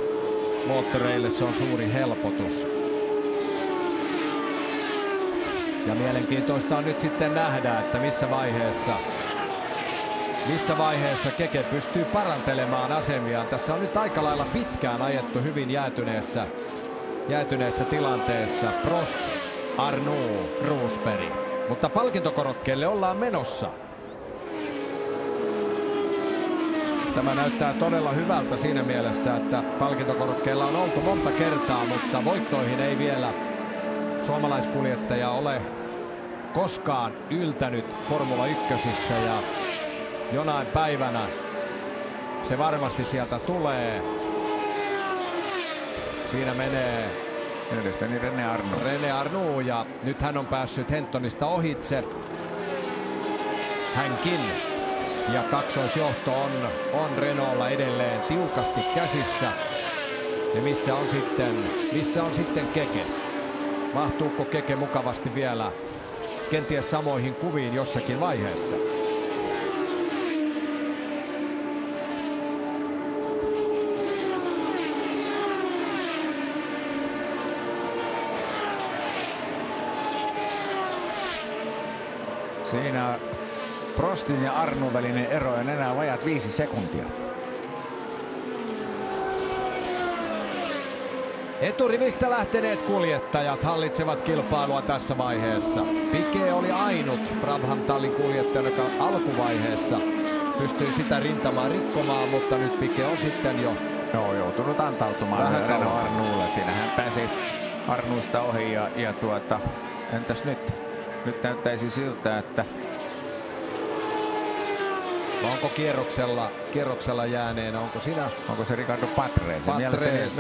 moottoreille se on suuri helpotus. Ja mielenkiintoista on nyt sitten nähdä, että missä vaiheessa Keke pystyy parantelemaan asemiaan. Tässä on nyt aika lailla pitkään ajettu hyvin jäätyneessä tilanteessa. Prost, Arnoux, Roosberg. Mutta palkintokorokkeelle ollaan menossa. Tämä näyttää todella hyvältä siinä mielessä, että palkintokorokkeella on oltu monta kertaa, mutta voittoihin ei vielä suomalaiskuljettaja ole koskaan yltänyt Formula 1:ssä ja jonain päivänä se varmasti sieltä tulee. Siinä menee edessäni René Arnoux ja nyt hän on päässyt Hentonista ohitse. Hänkin Ja kaksoisjohto on Renaultlla edelleen tiukasti käsissä. Ja missä on sitten Keke? Mahtuuko Keke mukavasti vielä kenties samoihin kuviin jossakin vaiheessa? Siinä Prostin ja Arnun välinen ero on enää vajat 5 sekuntia. Eturivistä lähteneet kuljettajat hallitsevat kilpailua tässä vaiheessa. Piquet oli ainut Brabham-tallin kuljettaja, joka alkuvaiheessa pystyi sitä rintamaa rikkomaan, mutta nyt Piquet on sitten jo joutunut antautumaan Renault Arnulle. Siinä hän pääsi Arnuista ohi ja entäs nyt? Nyt näyttäisi siltä, että onko kierroksella jääneenä, onko se Ricardo Patrese?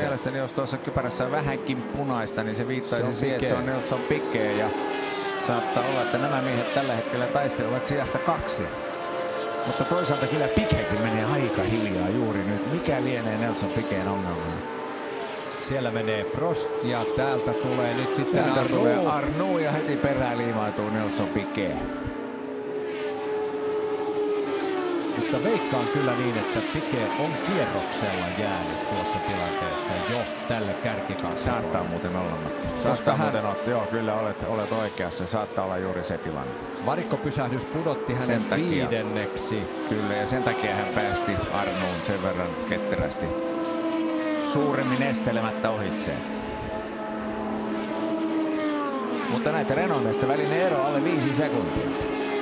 Mielestäni jos tuossa kypärässä on vähänkin punaista, niin se viittaisi siihen, että se on Nelson Piquet, ja saattaa olla, että nämä miehet tällä hetkellä taistelevat sijasta 2. Mutta toisaalta kyllä Piquetkin menee aika hiljaa juuri nyt. Mikä lienee Nelson Piquetin ongelma? Siellä menee Prost ja täältä tulee nyt sitten Arnoux ja heti perään liimautuu Nelson Piquet. Mutta veikkaan kyllä niin, että Piquet on kierroksella jäänyt tuossa tilanteessa jo tälle kärkikassalla. Saattaa muuten olla. Joo, kyllä olet oikeassa. Saattaa olla juuri se tilanne. Varikkopysähdys pudotti hänen 5. Kyllä, ja sen takia hän päästi Arnoun sen verran ketterästi suuremmin estelemättä ohitseen. Mutta näitä Renault-miesten välinen ero alle 5 sekuntia.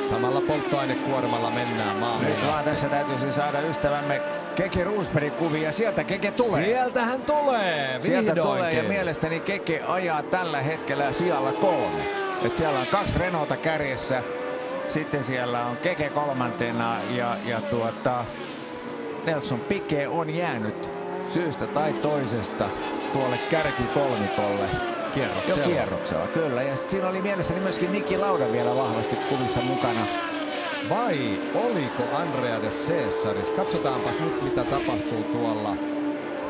Samalla polttoainekuormalla mennään maaliin. Nyt vaan tässä täytyisi saada ystävämme Keke Rosbergin kuvia. Sieltä Keke tulee. Sieltä hän tulee. Sieltä tulee ja mielestäni Keke ajaa tällä hetkellä sijalla 3. Et siellä on 2 Renaulta kärjessä. Sitten siellä on Keke 3. ja Nelson Piquet on jäänyt syystä tai toisesta tuolle kärkikolmikolle. Kierroksella, kyllä. Ja siinä oli mielestäni myöskin Niki Lauda vielä vahvasti kuvissa mukana. Vai oliko Andrea de Cesaris? Katsotaanpas nyt, mitä tapahtuu tuolla.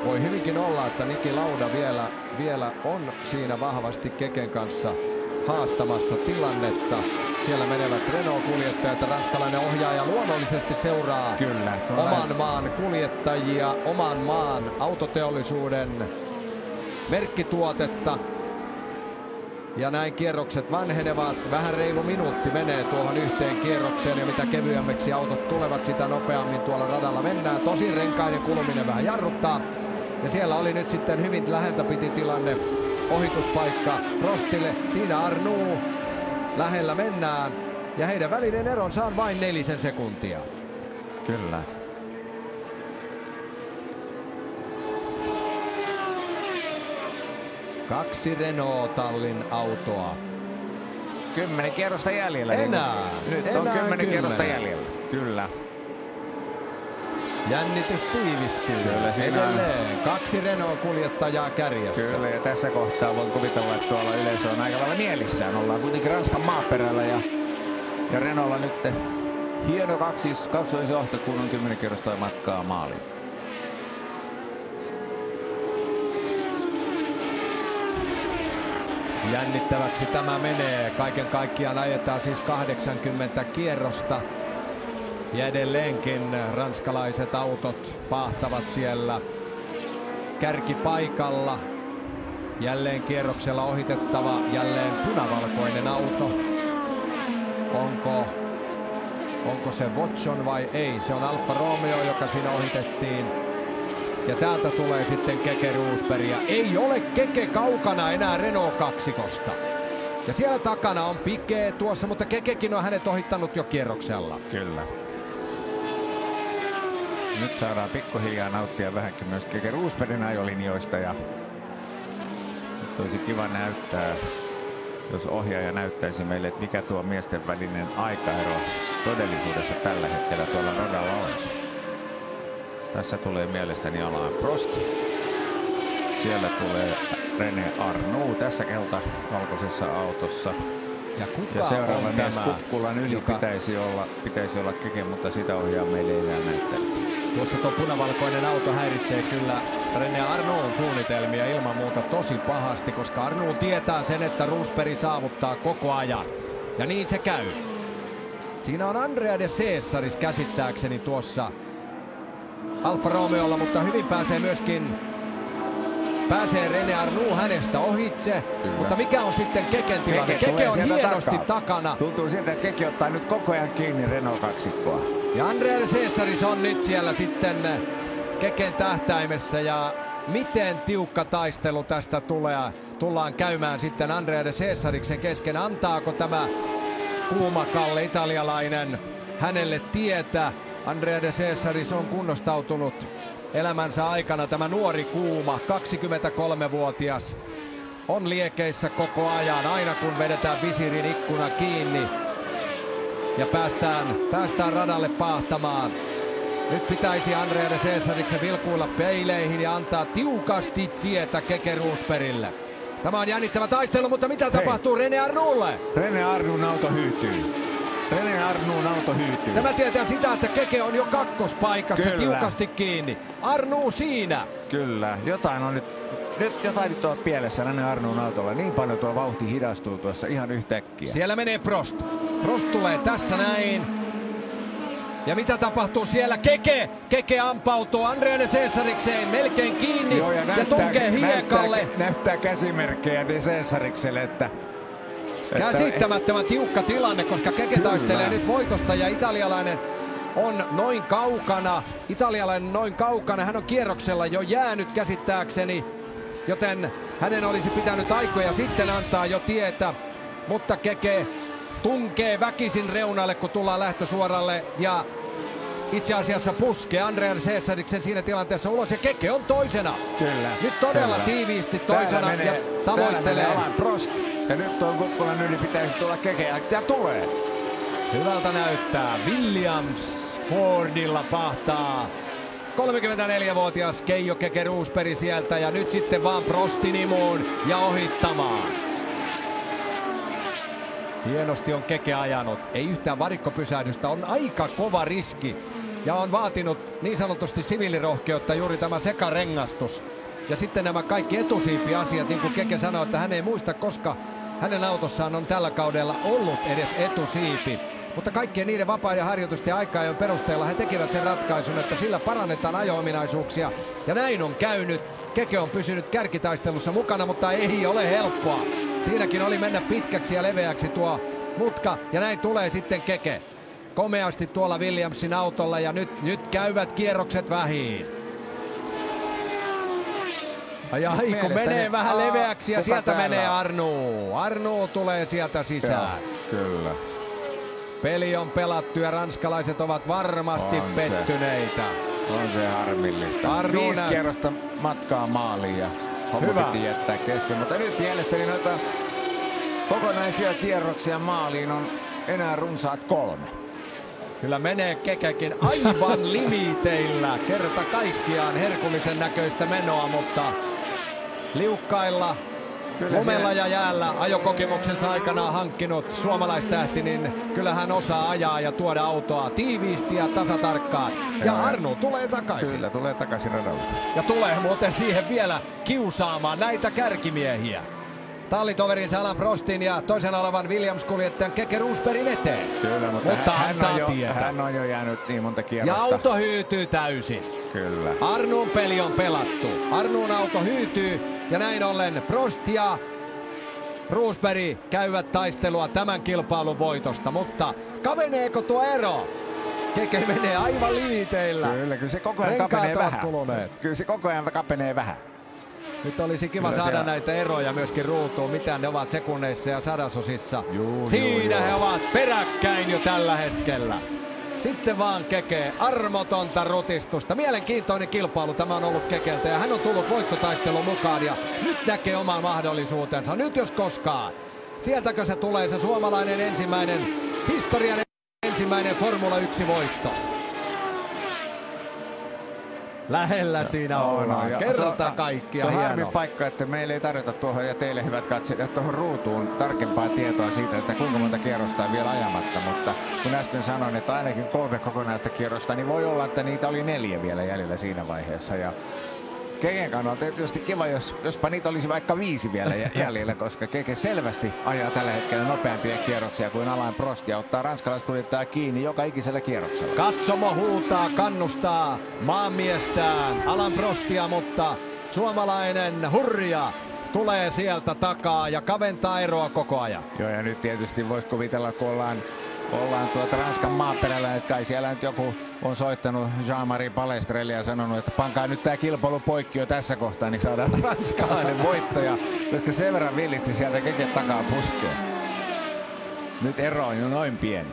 Voi hyvinkin olla, että Niki Lauda vielä on siinä vahvasti Keken kanssa haastamassa tilannetta. Siellä menevät Renault-kuljettajat ja ranskalainen ohjaaja luonnollisesti seuraa oman maan kuljettajia, oman maan autoteollisuuden merkkituotetta. Ja näin kierrokset vanhenevat. Vähän reilu minuutti menee tuohon yhteen kierrokseen ja mitä kevyemmäksi autot tulevat, sitä nopeammin tuolla radalla mennään. Tosin renkaiden kuluminen vähän jarruttaa. Ja siellä oli nyt sitten hyvin läheltä piti tilanne. Ohituspaikka Prostille. Siinä Arnoux. Lähellä mennään. Ja heidän välinen eronsa on vain 4 sekuntia. Kyllä. Kaksi Renault-tallin autoa. 10 kierrosta jäljellä. Enää. Nyt on 10 kierrosta jäljellä. Kyllä. Jännitys tiivistyy. Kyllä siinä edelleen. 2 Renault-kuljettajaa kärjessä. Kyllä, ja tässä kohtaa voin kuvitella, että tuolla yleisö on aika lailla mielissään. Ollaan kuitenkin Ranskan maaperällä ja Renaultlla nyt hieno kaksoisjohto, kun on 10 kierrosta matkaa maaliin. Jännittäväksi tämä menee. Kaiken kaikkiaan ajetaan siis 80 kierrosta. Ja edelleenkin ranskalaiset autot paahtavat siellä kärkipaikalla. Jälleen kierroksella ohitettava, jälleen punavalkoinen auto. Onko se Watson vai ei? Se on Alfa Romeo, joka siinä ohitettiin. Ja täältä tulee sitten Keke Rosberg. Ja ei ole Keke kaukana enää Renault-kaksikosta. Ja siellä takana on Piquet tuossa, mutta Kekekin on hänet ohittanut jo kierroksella. Kyllä. Nyt saadaan pikkuhiljaa nauttia vähänkin myös Keke Rosbergin ajolinjoista. Ja nyt olisi kiva näyttää, jos ohjaaja näyttäisi meille, että mikä tuo miesten välinen aikaero todellisuudessa tällä hetkellä tuolla radalla on. Tässä tulee mielestäni Alain Prost. Siellä tulee René Arnoux tässä valkoisessa autossa. Ja seuraava mies tämä, kukkulan yli pitäisi olla Keke, mutta sitä ohjaa meille ei enää näyttää. Tuossa tuo punavalkoinen auto häiritsee kyllä René Arnoulin suunnitelmia ilman muuta tosi pahasti, koska Arnoul tietää sen, että Rosberg saavuttaa koko ajan. Ja niin se käy. Siinä on Andrea de Cesaris käsittääkseni tuossa Alfa Romeolla, mutta hyvin pääsee René Arnoul hänestä ohitse. Kyllä. Mutta mikä on sitten Keken tilanne? Keke on hienosti takana. Tuntuu siltä, että Keke ottaa nyt koko ajan kiinni Renault-kaksikkoa. Ja Andrea de Cesaris on nyt siellä sitten Keken tähtäimessä. Ja miten tiukka taistelu tästä tullaan käymään sitten Andrea de Cesariksen kesken. Antaako tämä kuumakalle italialainen hänelle tietä? Andrea de Cesaris on kunnostautunut elämänsä aikana, tämä nuori kuuma, 23-vuotias, on liekeissä koko ajan, aina kun vedetään visirin ikkuna kiinni ja päästään radalle paahtamaan. Nyt pitäisi Andrea de Cesariksen vilkuilla peileihin ja antaa tiukasti tietä Keke Rosbergille. Tämä on jännittävä taistelu, mutta mitä tapahtuu René Arnoulle? René Arnoulin auto hyytyy. Tämä tietää sitä, että Keke on jo kakkospaikassa. Kyllä. Tiukasti kiinni. Arnoul siinä. Kyllä, jotain on nyt jotain on pielessä René Arnoulin autolla. Niin paljon tuo vauhti hidastuu tuossa ihan yhtäkkiä. Siellä menee Prost. Prost tulee tässä näin. Ja mitä tapahtuu siellä? Keke ampautuu Andrea de Cesarikseen melkein kiinni. Joo, ja tunkee hiekalle. Näyttää käsimerkkejä de Cesarikselle, että käsittämättömän tiukka tilanne, koska Keke taistelee nyt voitosta ja italialainen on noin kaukana. Hän on kierroksella jo jäänyt käsittääkseni, joten hänen olisi pitänyt aikoja sitten antaa jo tietä. Mutta Keke tunkee väkisin reunalle, kun tullaan lähtösuoralle ja itse asiassa puskee Andrea de Cesariksen siinä tilanteessa ulos ja Keke on toisena. Kyllä. Nyt todella tiiviisti toisena ja tavoittelee. Prost. Ja nyt tuon kukkulan yli pitäisi tulla Keke ja tulee. Hyvältä näyttää. Williams Fordilla pahtaa. 34-vuotias Keijo Keke Rosberg sieltä ja nyt sitten vaan Prostin imuun ja ohittamaan. Hienosti on Keke ajanut. Ei yhtään varikkopysähdystä. On aika kova riski. Ja on vaatinut niin sanotusti siviilirohkeutta juuri tämä sekarengastus. Ja sitten nämä kaikki etusiipiasiat, niin kuin Keke sanoi, että hän ei muista, koska hänen autossaan on tällä kaudella ollut edes etusiipi. Mutta kaikkien niiden vapaiden harjoitusten aika-ajon perusteella he tekivät sen ratkaisun, että sillä parannetaan ajo-ominaisuuksia. Ja näin on käynyt. Keke on pysynyt kärkitaistelussa mukana, mutta ei ole helppoa. Siinäkin oli mennä pitkäksi ja leveäksi tuo mutka. Ja näin tulee sitten Keke. Komeasti tuolla Williamsin autolla ja nyt käyvät kierrokset vähiin. Kun menee vähän leveäksi ja sieltä menee Arnoul. Arnoul tulee sieltä sisään. Kyllä. Peli on pelattu ja ranskalaiset ovat varmasti pettyneitä. On se harmillista. 5 kierrosta matkaa maaliin ja homma piti jättää kesken. Mutta nyt mielestäni noita kokonaisia kierroksia maaliin on enää runsaat 3. Kyllä menee Kekekin aivan limiteillä. Kerta kaikkiaan herkullisen näköistä menoa, mutta liukkailla, lumella ja jäällä ajokokemuksensa aikanaan hankkinut suomalaistähti, niin kyllä hän osaa ajaa ja tuoda autoa tiiviisti ja tasatarkkaan. Ja Arnoul tulee takaisin. Kyllä, tulee takaisin radalle. Ja tulee muuten siihen vielä kiusaamaan näitä kärkimiehiä. Tallitoverinsa Alain Prostin ja toisena olevan Williams-kuljettajan Keke Rosbergin eteen. Kyllä, mutta hän on jo jäänyt niin monta kierrosta. Ja auto hyytyy täysin. Kyllä. Arnoulin peli on pelattu. Arnoulin auto hyytyy ja näin ollen Prost ja Rosberg käyvät taistelua tämän kilpailun voitosta. Mutta kaveneeko tuo ero? Keke menee aivan limiteillä. Kyllä se koko ajan kapenee vähän. Kyllä se koko ajan kapenee vähän. Nyt olisi kiva saada näitä eroja myöskin ruutuun, mitä ne ovat sekunneissa ja sadasosissa. Siinä he ovat peräkkäin jo tällä hetkellä. Sitten vaan Keke, armotonta rutistusta. Mielenkiintoinen kilpailu tämä on ollut Kekeltä ja hän on tullut voittotaistelun mukaan ja nyt näkee oman mahdollisuutensa. Nyt jos koskaan. Sieltäkö se tulee se suomalainen historian ensimmäinen Formula 1 voitto. Lähellä siinä ollaan. Kerta kaikkia hienoa. Se on harmi hieno paikka, että meille ei tarjota tuohon ja teille hyvät katselijat tuohon ruutuun tarkempaa tietoa siitä, että kuinka monta kierrosta on vielä ajamatta. Mutta kun äsken sanoin, että ainakin 3 kokonaista kierrosta, niin voi olla, että niitä oli 4 vielä jäljellä siinä vaiheessa. Ja Keken kannalta tietysti kiva, jospa niitä olisi vaikka 5 vielä jäljellä, koska Keke selvästi ajaa tällä hetkellä nopeampia kierroksia kuin Alain Prost ja ottaa ranskalaiskuljettaja kiinni joka ikisellä kierroksella. Katsomo huutaa, kannustaa maanmiestään Alain Prostia, mutta suomalainen Hurja tulee sieltä takaa ja kaventaa eroa koko ajan. Joo, ja nyt tietysti voisi kuvitella, kun ollaan Ranskan maaperällä, että kai siellä nyt joku on soittanut Jean-Marie Balestrelle ja sanonut, että pankaa nyt tää kilpailu poikki jo tässä kohtaa, niin saadaan ranskalainen voittaja, koska sen verran villisti sieltä Keke takaa puskee. Nyt ero on jo noin pieni.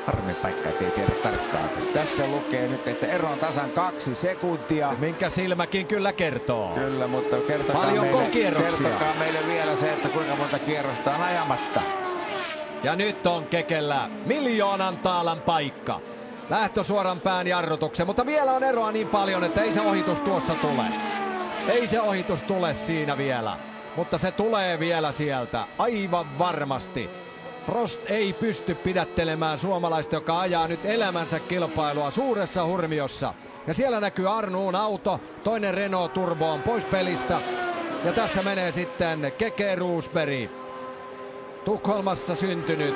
Harmi paikka, ettei tiedä tarkkaan. Tässä lukee nyt, että ero on tasan 2 sekuntia. Minkä silmäkin kyllä kertoo. Kyllä, mutta kertokaa meille vielä se, että kuinka monta kierrosta on ajamatta. Ja nyt on Kekellä 1 000 000 taalan paikka. Lähtösuoran pään jarrutuksen, mutta vielä on eroa niin paljon, että ei se ohitus tuossa tule. Ei se ohitus tule siinä vielä, mutta se tulee vielä sieltä aivan varmasti. Prost ei pysty pidättelemään suomalaista, joka ajaa nyt elämänsä kilpailua suuressa hurmiossa. Ja siellä näkyy Arnoun auto, toinen Renault Turbo on pois pelistä. Ja tässä menee sitten Keke Roosberg. Tukholmassa syntynyt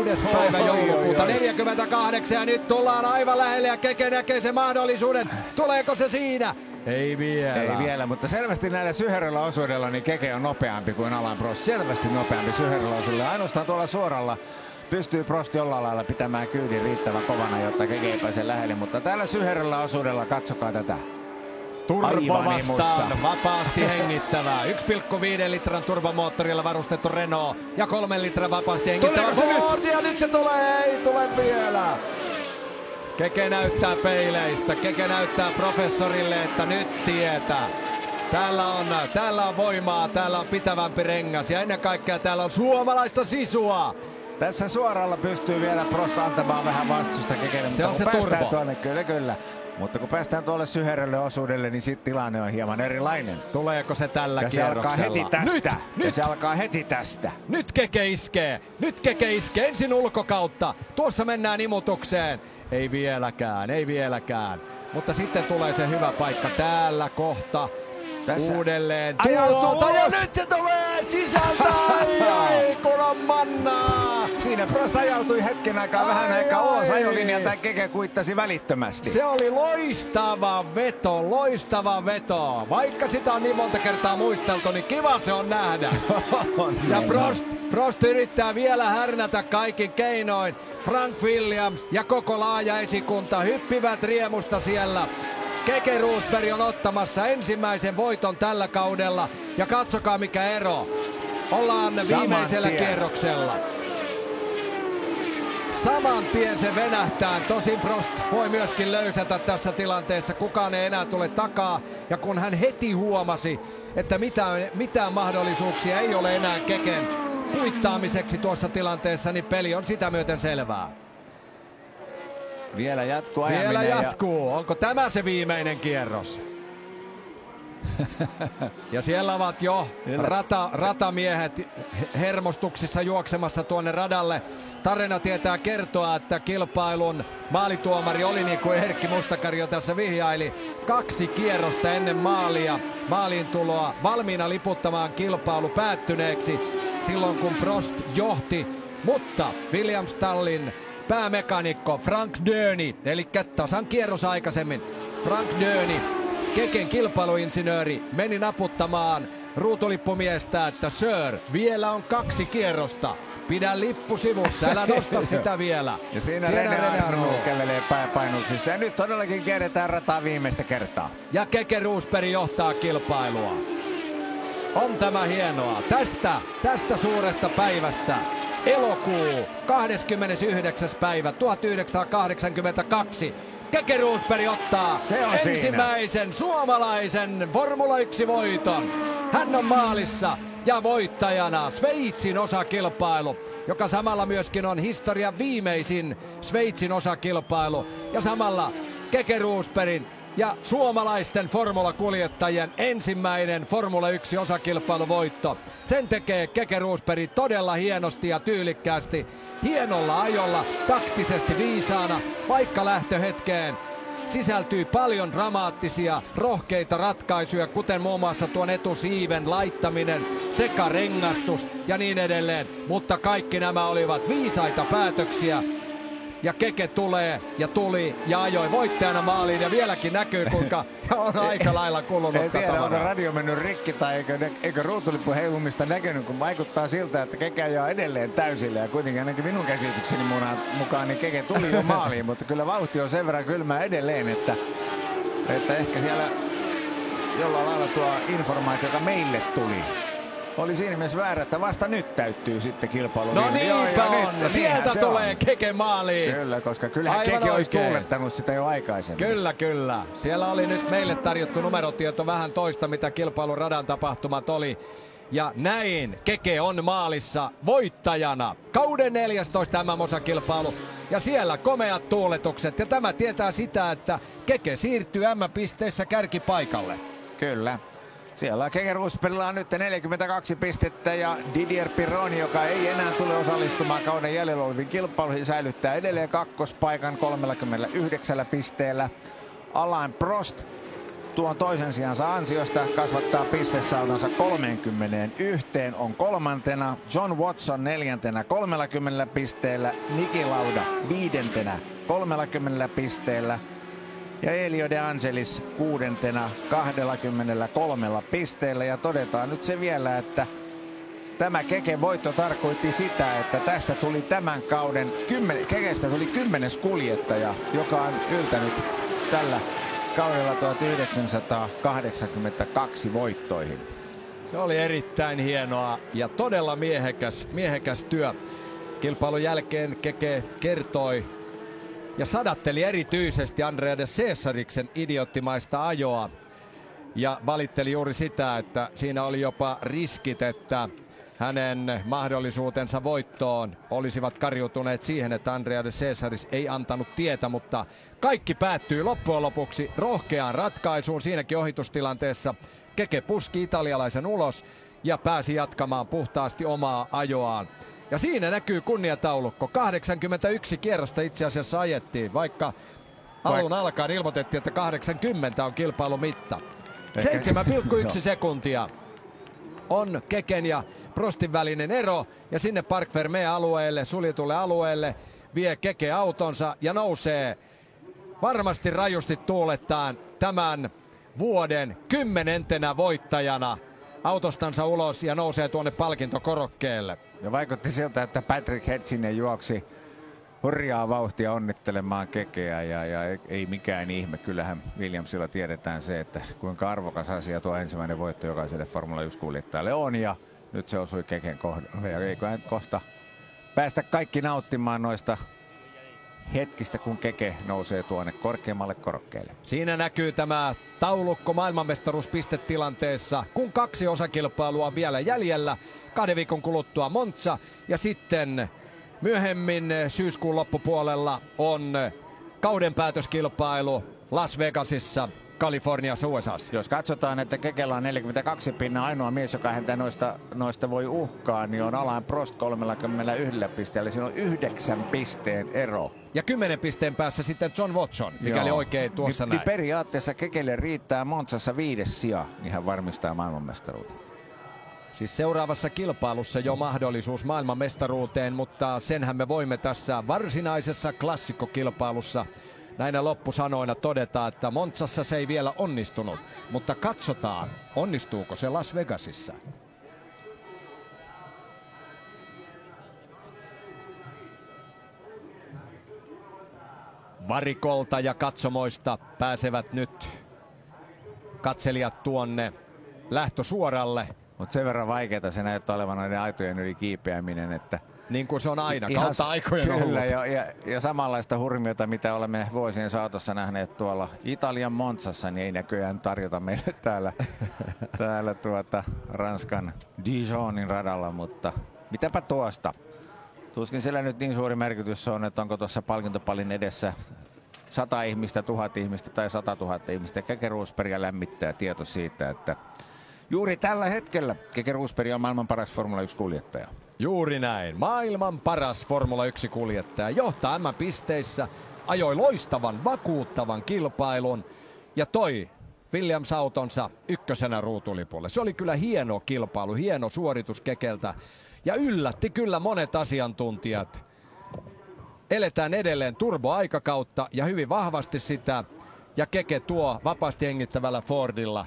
6. päivä joulukuuta 48 ja nyt tullaan aivan lähelle ja Keke näkee sen mahdollisuuden. Tuleeko se siinä? Ei vielä. Ei vielä, mutta selvästi näillä syheröllä osuudella niin Keke on nopeampi kuin Alain Prost. Selvästi nopeampi syheröllä osuudella. Ainoastaan tuolla suoralla pystyy Prost jollain lailla pitämään kyydin riittävän kovana, jotta Keke ei pääse lähelle. Mutta täällä syheröllä osuudella katsokaa tätä. Turbo vastaan, vapaasti hengittävää. 1,5 litran turbomoottorilla varustettu Renault ja 3 litran vapaasti hengittävä Ford. Ja nyt se tulee, ei tule vielä. Keke näyttää peileistä, Keke näyttää professorille, että nyt tietää. Täällä on voimaa, täällä on pitävämpi rengas ja ennen kaikkea täällä on suomalaista sisua. Tässä suoralla pystyy vielä Prost antamaan vähän vastusta Kekelle, se on se turbo. Tuonne, kyllä. Mutta kun päästään tuolle syherölle osuudelle, niin sitten tilanne on hieman erilainen. Tuleeko se tällä kierroksella? Se alkaa heti tästä. Ja se alkaa heti tästä. Nyt Keke iskee. Ensin ulkokautta. Tuossa mennään imutukseen. Ei vieläkään. Mutta sitten tulee se hyvä paikka täällä kohta. Tässä. Uudelleen. Tuolta ja nyt se tulee sisältä. Ai kun on mannaa. Siinä Prost ajautui hetken aikaa vähän aikaa ulos ajolinjalta ja Keke kuittasi välittömästi. Se oli loistava veto. Vaikka sitä on niin monta kertaa muisteltu, niin kiva se on nähdä. Ja Prost yrittää vielä härnätä kaikin keinoin. Frank Williams ja koko laaja esikunta hyppivät riemusta siellä. Keke Roosberg on ottamassa ensimmäisen voiton tällä kaudella. Ja katsokaa mikä ero. Ollaan viimeisellä kierroksella. Saman tien se venähtää. Tosin Prost voi myöskin löysätä tässä tilanteessa. Kukaan ei enää tule takaa. Ja kun hän heti huomasi, että mitään mahdollisuuksia ei ole enää Keken kuittaamiseksi tuossa tilanteessa, niin peli on sitä myöten selvää. Vielä jatkuu ajaminen. Vielä jatkuu. Onko tämä se viimeinen kierros? Ja siellä ovat jo ratamiehet hermostuksissa juoksemassa tuonne radalle. Tarina tietää kertoa, että kilpailun maalituomari oli niin kuin Erkki Mustakari jo tässä vihjaili. 2 kierrosta ennen maaliin tuloa valmiina liputtamaan kilpailu päättyneeksi silloin kun Prost johti. Mutta Williams-tallin päämekanikko Frank Döni, eli tasan kierros aikaisemmin, Frank Döni, Keken kilpailuinsinööri, meni naputtamaan ruutulippumiestä, että Sir, vielä on 2 kierrosta. Pidä lippu sivussa, älä nosta sitä vielä. Ja siinä René Arnoux kävelee pääpainuksissa. Ja nyt todellakin kierretään rataa viimeistä kertaa. Ja Keke Roosberg johtaa kilpailua. On tämä hienoa. Tästä suuresta päivästä. Elokuu 29. päivä 1982. Keke Roosberg ottaa ensimmäisen suomalaisen Formula 1-voiton. Hän on maalissa ja voittajana Sveitsin osakilpailu, joka samalla myöskin on historian viimeisin Sveitsin osakilpailu. Ja samalla Keke Roosbergin ja suomalaisten formulakuljettajien ensimmäinen Formula 1 osakilpailuvoitto. Sen tekee Keke Rosberg todella hienosti ja tyylikkäästi, hienolla ajolla, taktisesti viisaana, vaikka lähtöhetkeen sisältyy paljon dramaattisia, rohkeita ratkaisuja, kuten muun muassa tuon etusiiven laittaminen, sekarengastus ja niin edelleen. Mutta kaikki nämä olivat viisaita päätöksiä. Ja Keke tulee ja tuli ja ajoi voittajana maaliin ja vieläkin näkyy kuinka on aika lailla kulunut. En tiedä, onko radio mennyt rikki tai eikö ruutulippu heilumista näkynyt, kun vaikuttaa siltä, että Keke ajaa edelleen täysillä. Ja kuitenkin ainakin minun käsitykseni mukaan niin Keke tuli jo maaliin, mutta kyllä vauhti on sen verran kylmää edelleen, että ehkä siellä jollain lailla tuo informaatio, joka meille tuli, oli siinä mielessä väärä, että vasta nyt täyttyy sitten kilpailu. No niinpä on, sieltä tulee Keke maaliin. Kyllä, koska kyllähän aivan Keke olisi tuulettanut sitä jo aikaisemmin. Kyllä. Siellä oli nyt meille tarjottu numerotieto vähän toista, mitä kilpailun radan tapahtumat oli. Ja näin Keke on maalissa voittajana. Kauden 14 MM-osakilpailu. Ja siellä komeat tuuletukset. Ja tämä tietää sitä, että Keke siirtyy M-pisteissä kärkipaikalle. Kyllä. Siellä Keke Rosbergilla on nyt 42 pistettä ja Didier Pironi, joka ei enää tule osallistumaan kauden jäljellä oleviin kilpailuihin, säilyttää edelleen kakkospaikan 39 pisteellä. Alain Prost tuon toisen sijansa ansiosta kasvattaa pistesaudonsa 31, on kolmantena. John Watson neljäntenä 30 pisteellä, Niki Lauda viidentenä 30 pisteellä. Ja Elio De Angelis kuudentena 23 pisteellä. Ja todetaan nyt se vielä, että tämä Keken voitto tarkoitti sitä, että tästä tuli tämän kauden Kekestä tuli 10. kuljettaja, joka on yltänyt tällä kaudella 1982 voittoihin. Se oli erittäin hienoa ja todella miehekäs työ. Kilpailun jälkeen Keke kertoi ja sadatteli erityisesti Andrea de Cesariksen idioottimaista ajoa. Ja valitteli juuri sitä, että siinä oli jopa riskit, että hänen mahdollisuutensa voittoon olisivat kariutuneet siihen, että Andrea de Cesaris ei antanut tietä, mutta kaikki päättyy loppujen lopuksi rohkeaan ratkaisuun siinäkin ohitustilanteessa. Keke puski italialaisen ulos ja pääsi jatkamaan puhtaasti omaa ajoaan. Ja siinä näkyy kunniataulukko. 81 kierrosta itse asiassa ajettiin, vaikka alun alkaen ilmoitettiin, että 80 on kilpailumitta. 7,1 sekuntia on Keken ja Prostin välinen ero. Ja sinne Parc Fermé-alueelle, suljetulle alueelle, vie Keke autonsa ja nousee varmasti rajusti tuulettaan tämän vuoden 10. voittajana autostansa ulos ja nousee tuonne palkintokorokkeelle. Ja vaikutti siltä, että Patrick Hedginen juoksi hurjaa vauhtia onnittelemaan Kekeä ja ei mikään ihme. Kyllähän Williamsilla tiedetään se, että kuinka arvokas asia tuo ensimmäinen voitto jokaiselle Formula 1-kuljettajalle on. Ja nyt se osui Keken kohdalle. Ja eiköhän kohta päästä kaikki nauttimaan noista hetkistä, kun Keke nousee tuonne korkeammalle korokkeelle. Siinä näkyy tämä taulukko maailmanmestaruuspistetilanteessa, kun 2 osakilpailua on vielä jäljellä. 2 viikon kuluttua Monza ja sitten myöhemmin syyskuun loppupuolella on kauden päätöskilpailu Las Vegasissa, Kaliforniassa, USAssa. Jos katsotaan, että Kekellä on 42 pinnaa, ainoa mies, joka häntä noista voi uhkaa, niin on Alain Prost 31 pisteellä. Siinä on 9 pisteen ero. Ja 10 pisteen päässä sitten John Watson, mikäli oikein tuossa näin. Periaatteessa Kekelle riittää Monzassa 5. sija, niin hän varmistaa maailmanmestaruuden. Siis seuraavassa kilpailussa jo mahdollisuus maailmanmestaruuteen, mutta senhän me voimme tässä varsinaisessa klassikkokilpailussa näinä loppusanoina todeta, että Monzassa se ei vielä onnistunut, mutta katsotaan, onnistuuko se Las Vegasissa. Varikolta ja katsomoista pääsevät nyt katselijat tuonne lähtösuoralle. Mutta sen verran vaikeaa se näyttää olevan noiden aitojen yli kiipeäminen, että niin kuin se on aina, kautta aikojen ollut. Kyllä, ja samanlaista hurmiota, mitä olemme vuosien saatossa nähneet tuolla Italian Monzassa, niin ei näköjään tarjota meille täällä Ranskan Dijonin radalla, mutta mitäpä tuosta. Tuskin sillä nyt niin suuri merkitys on, että onko tuossa palkintopallin edessä 100 ihmistä, 1000 ihmistä tai 100 000 ihmistä. Keke Rosbergia lämmittää tieto siitä, että juuri tällä hetkellä Keke Rosberg on maailman paras Formula 1-kuljettaja. Juuri näin. Maailman paras Formula 1-kuljettaja. Johtaa M-pisteissä, ajoi loistavan, vakuuttavan kilpailun ja toi Williams-autonsa ykkösenä ruutulipulle. Se oli kyllä hieno kilpailu, hieno suoritus Kekeltä ja yllätti kyllä monet asiantuntijat. Eletään edelleen turboaikakautta ja hyvin vahvasti sitä. Ja Keke tuo vapaasti hengittävällä Fordilla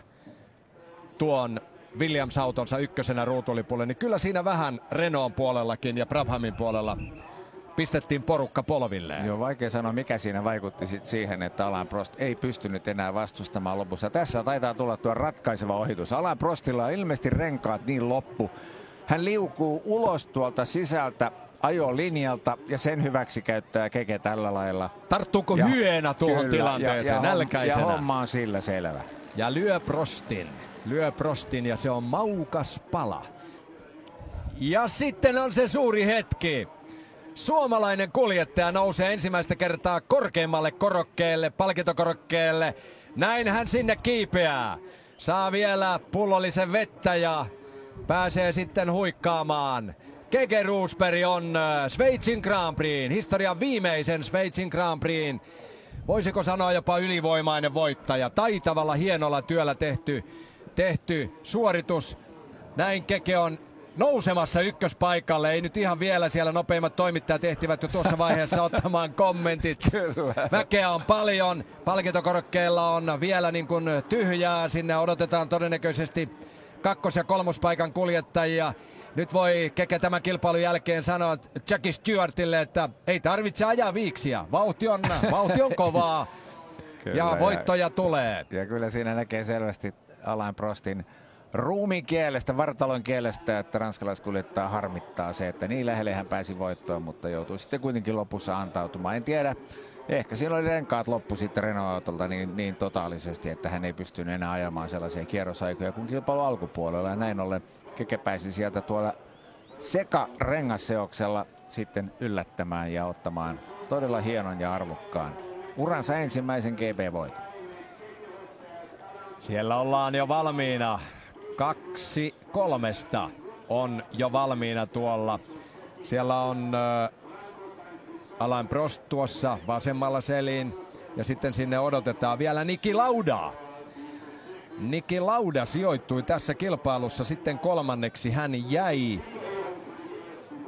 tuon Williams-autonsa ykkösenä ruutulipulle. Niin kyllä siinä vähän Renaultin puolellakin ja Brabhamin puolella pistettiin porukka polvilleen. Joo, vaikea sanoa mikä siinä vaikutti siihen, että Alain Prost ei pystynyt enää vastustamaan lopussa. Tässä taitaa tulla tuo ratkaiseva ohitus. Alain Prostilla on ilmeisesti renkaat niin loppu. Hän liukuu ulos tuolta sisältä ajolinjalta ja sen hyväksi käyttää Keke tällä lailla. Tarttuuko hyeenä tuohon tilanteeseen nälkäisenä? Ja homma on sillä selvä. Ja lyö Prostin ja se on maukas pala. Ja sitten on se suuri hetki. Suomalainen kuljettaja nousee ensimmäistä kertaa korkeimmalle korokkeelle, palkintokorokkeelle. Näin hän sinne kiipeää. Saa vielä pullollisen vettä ja pääsee sitten huikkaamaan. Keke Rosberg on Sveitsin Grand Prixin, historian viimeisen Sveitsin Grand Prixin, voisiko sanoa jopa ylivoimainen voittaja. Taitavalla hienolla työllä tehty suoritus. Näin Keke on nousemassa ykköspaikalle. Ei nyt ihan vielä, siellä nopeimmat toimittajat ehtivät jo tuossa vaiheessa ottamaan kommentit. Kyllä. Väkeä on paljon, palkintokorokkeella on vielä niin kuin tyhjää. Sinne odotetaan todennäköisesti kakkos- ja kolmospaikan kuljettajia. Nyt voi Keke tämän kilpailun jälkeen sanoa Jackie Stewartille, että ei tarvitse ajaa viiksiä. Vauhti on kovaa. Kyllä, ja voittoja tulee. Ja kyllä siinä näkee selvästi Alain Prostin ruumiin kielestä, vartalon kielestä, että ranskalaiskuljettaja harmittaa se, että niin lähelle hän pääsi voittoon, mutta joutui sitten kuitenkin lopussa antautumaan. En tiedä, ehkä siinä oli renkaat loppu sitten Renault-autolta niin totaalisesti, että hän ei pystynyt enää ajamaan sellaisia kierrosaikoja kuin kilpailun alkupuolella. Ja näin ollen Keke pääsi sieltä tuolla sekarengasseoksella sitten yllättämään ja ottamaan todella hienon ja arvokkaan uransa ensimmäisen GP-voiton. Siellä ollaan jo valmiina. 2-3 on jo valmiina tuolla. Siellä on Alain Prost tuossa vasemmalla selin. Ja sitten sinne odotetaan vielä Niki Laudaa. Niki Lauda sijoittui tässä kilpailussa sitten kolmanneksi. Hän jäi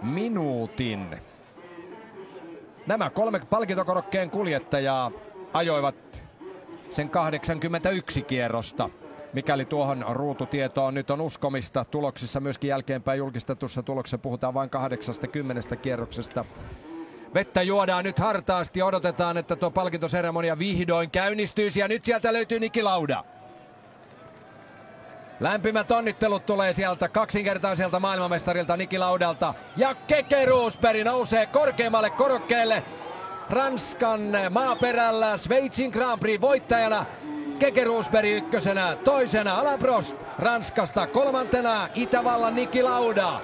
minuutin. Nämä 3 palkintokorokkeen kuljettajaa ajoivat sen 81 kierrosta. Mikäli tuohon ruututietoon nyt on uskomista, tuloksissa myöskin jälkeenpäin julkistetussa tuloksessa puhutaan vain 80 kierroksesta. Vettä juodaan nyt hartaasti, odotetaan, että tuo palkintoseremonia vihdoin käynnistyisi ja nyt sieltä löytyy Niki Lauda. Lämpimät onnittelut tulee sieltä kaksinkertaiselta maailmanmestarilta Niki Laudalta ja Keke Rosberg nousee korkeimmalle korokkeelle Ranskan maaperällä Sveitsin Grand Prix voittajana. Keke Rosberg ykkösenä, toisena Alain Prost Ranskasta, kolmantena Itävallan Niki Lauda.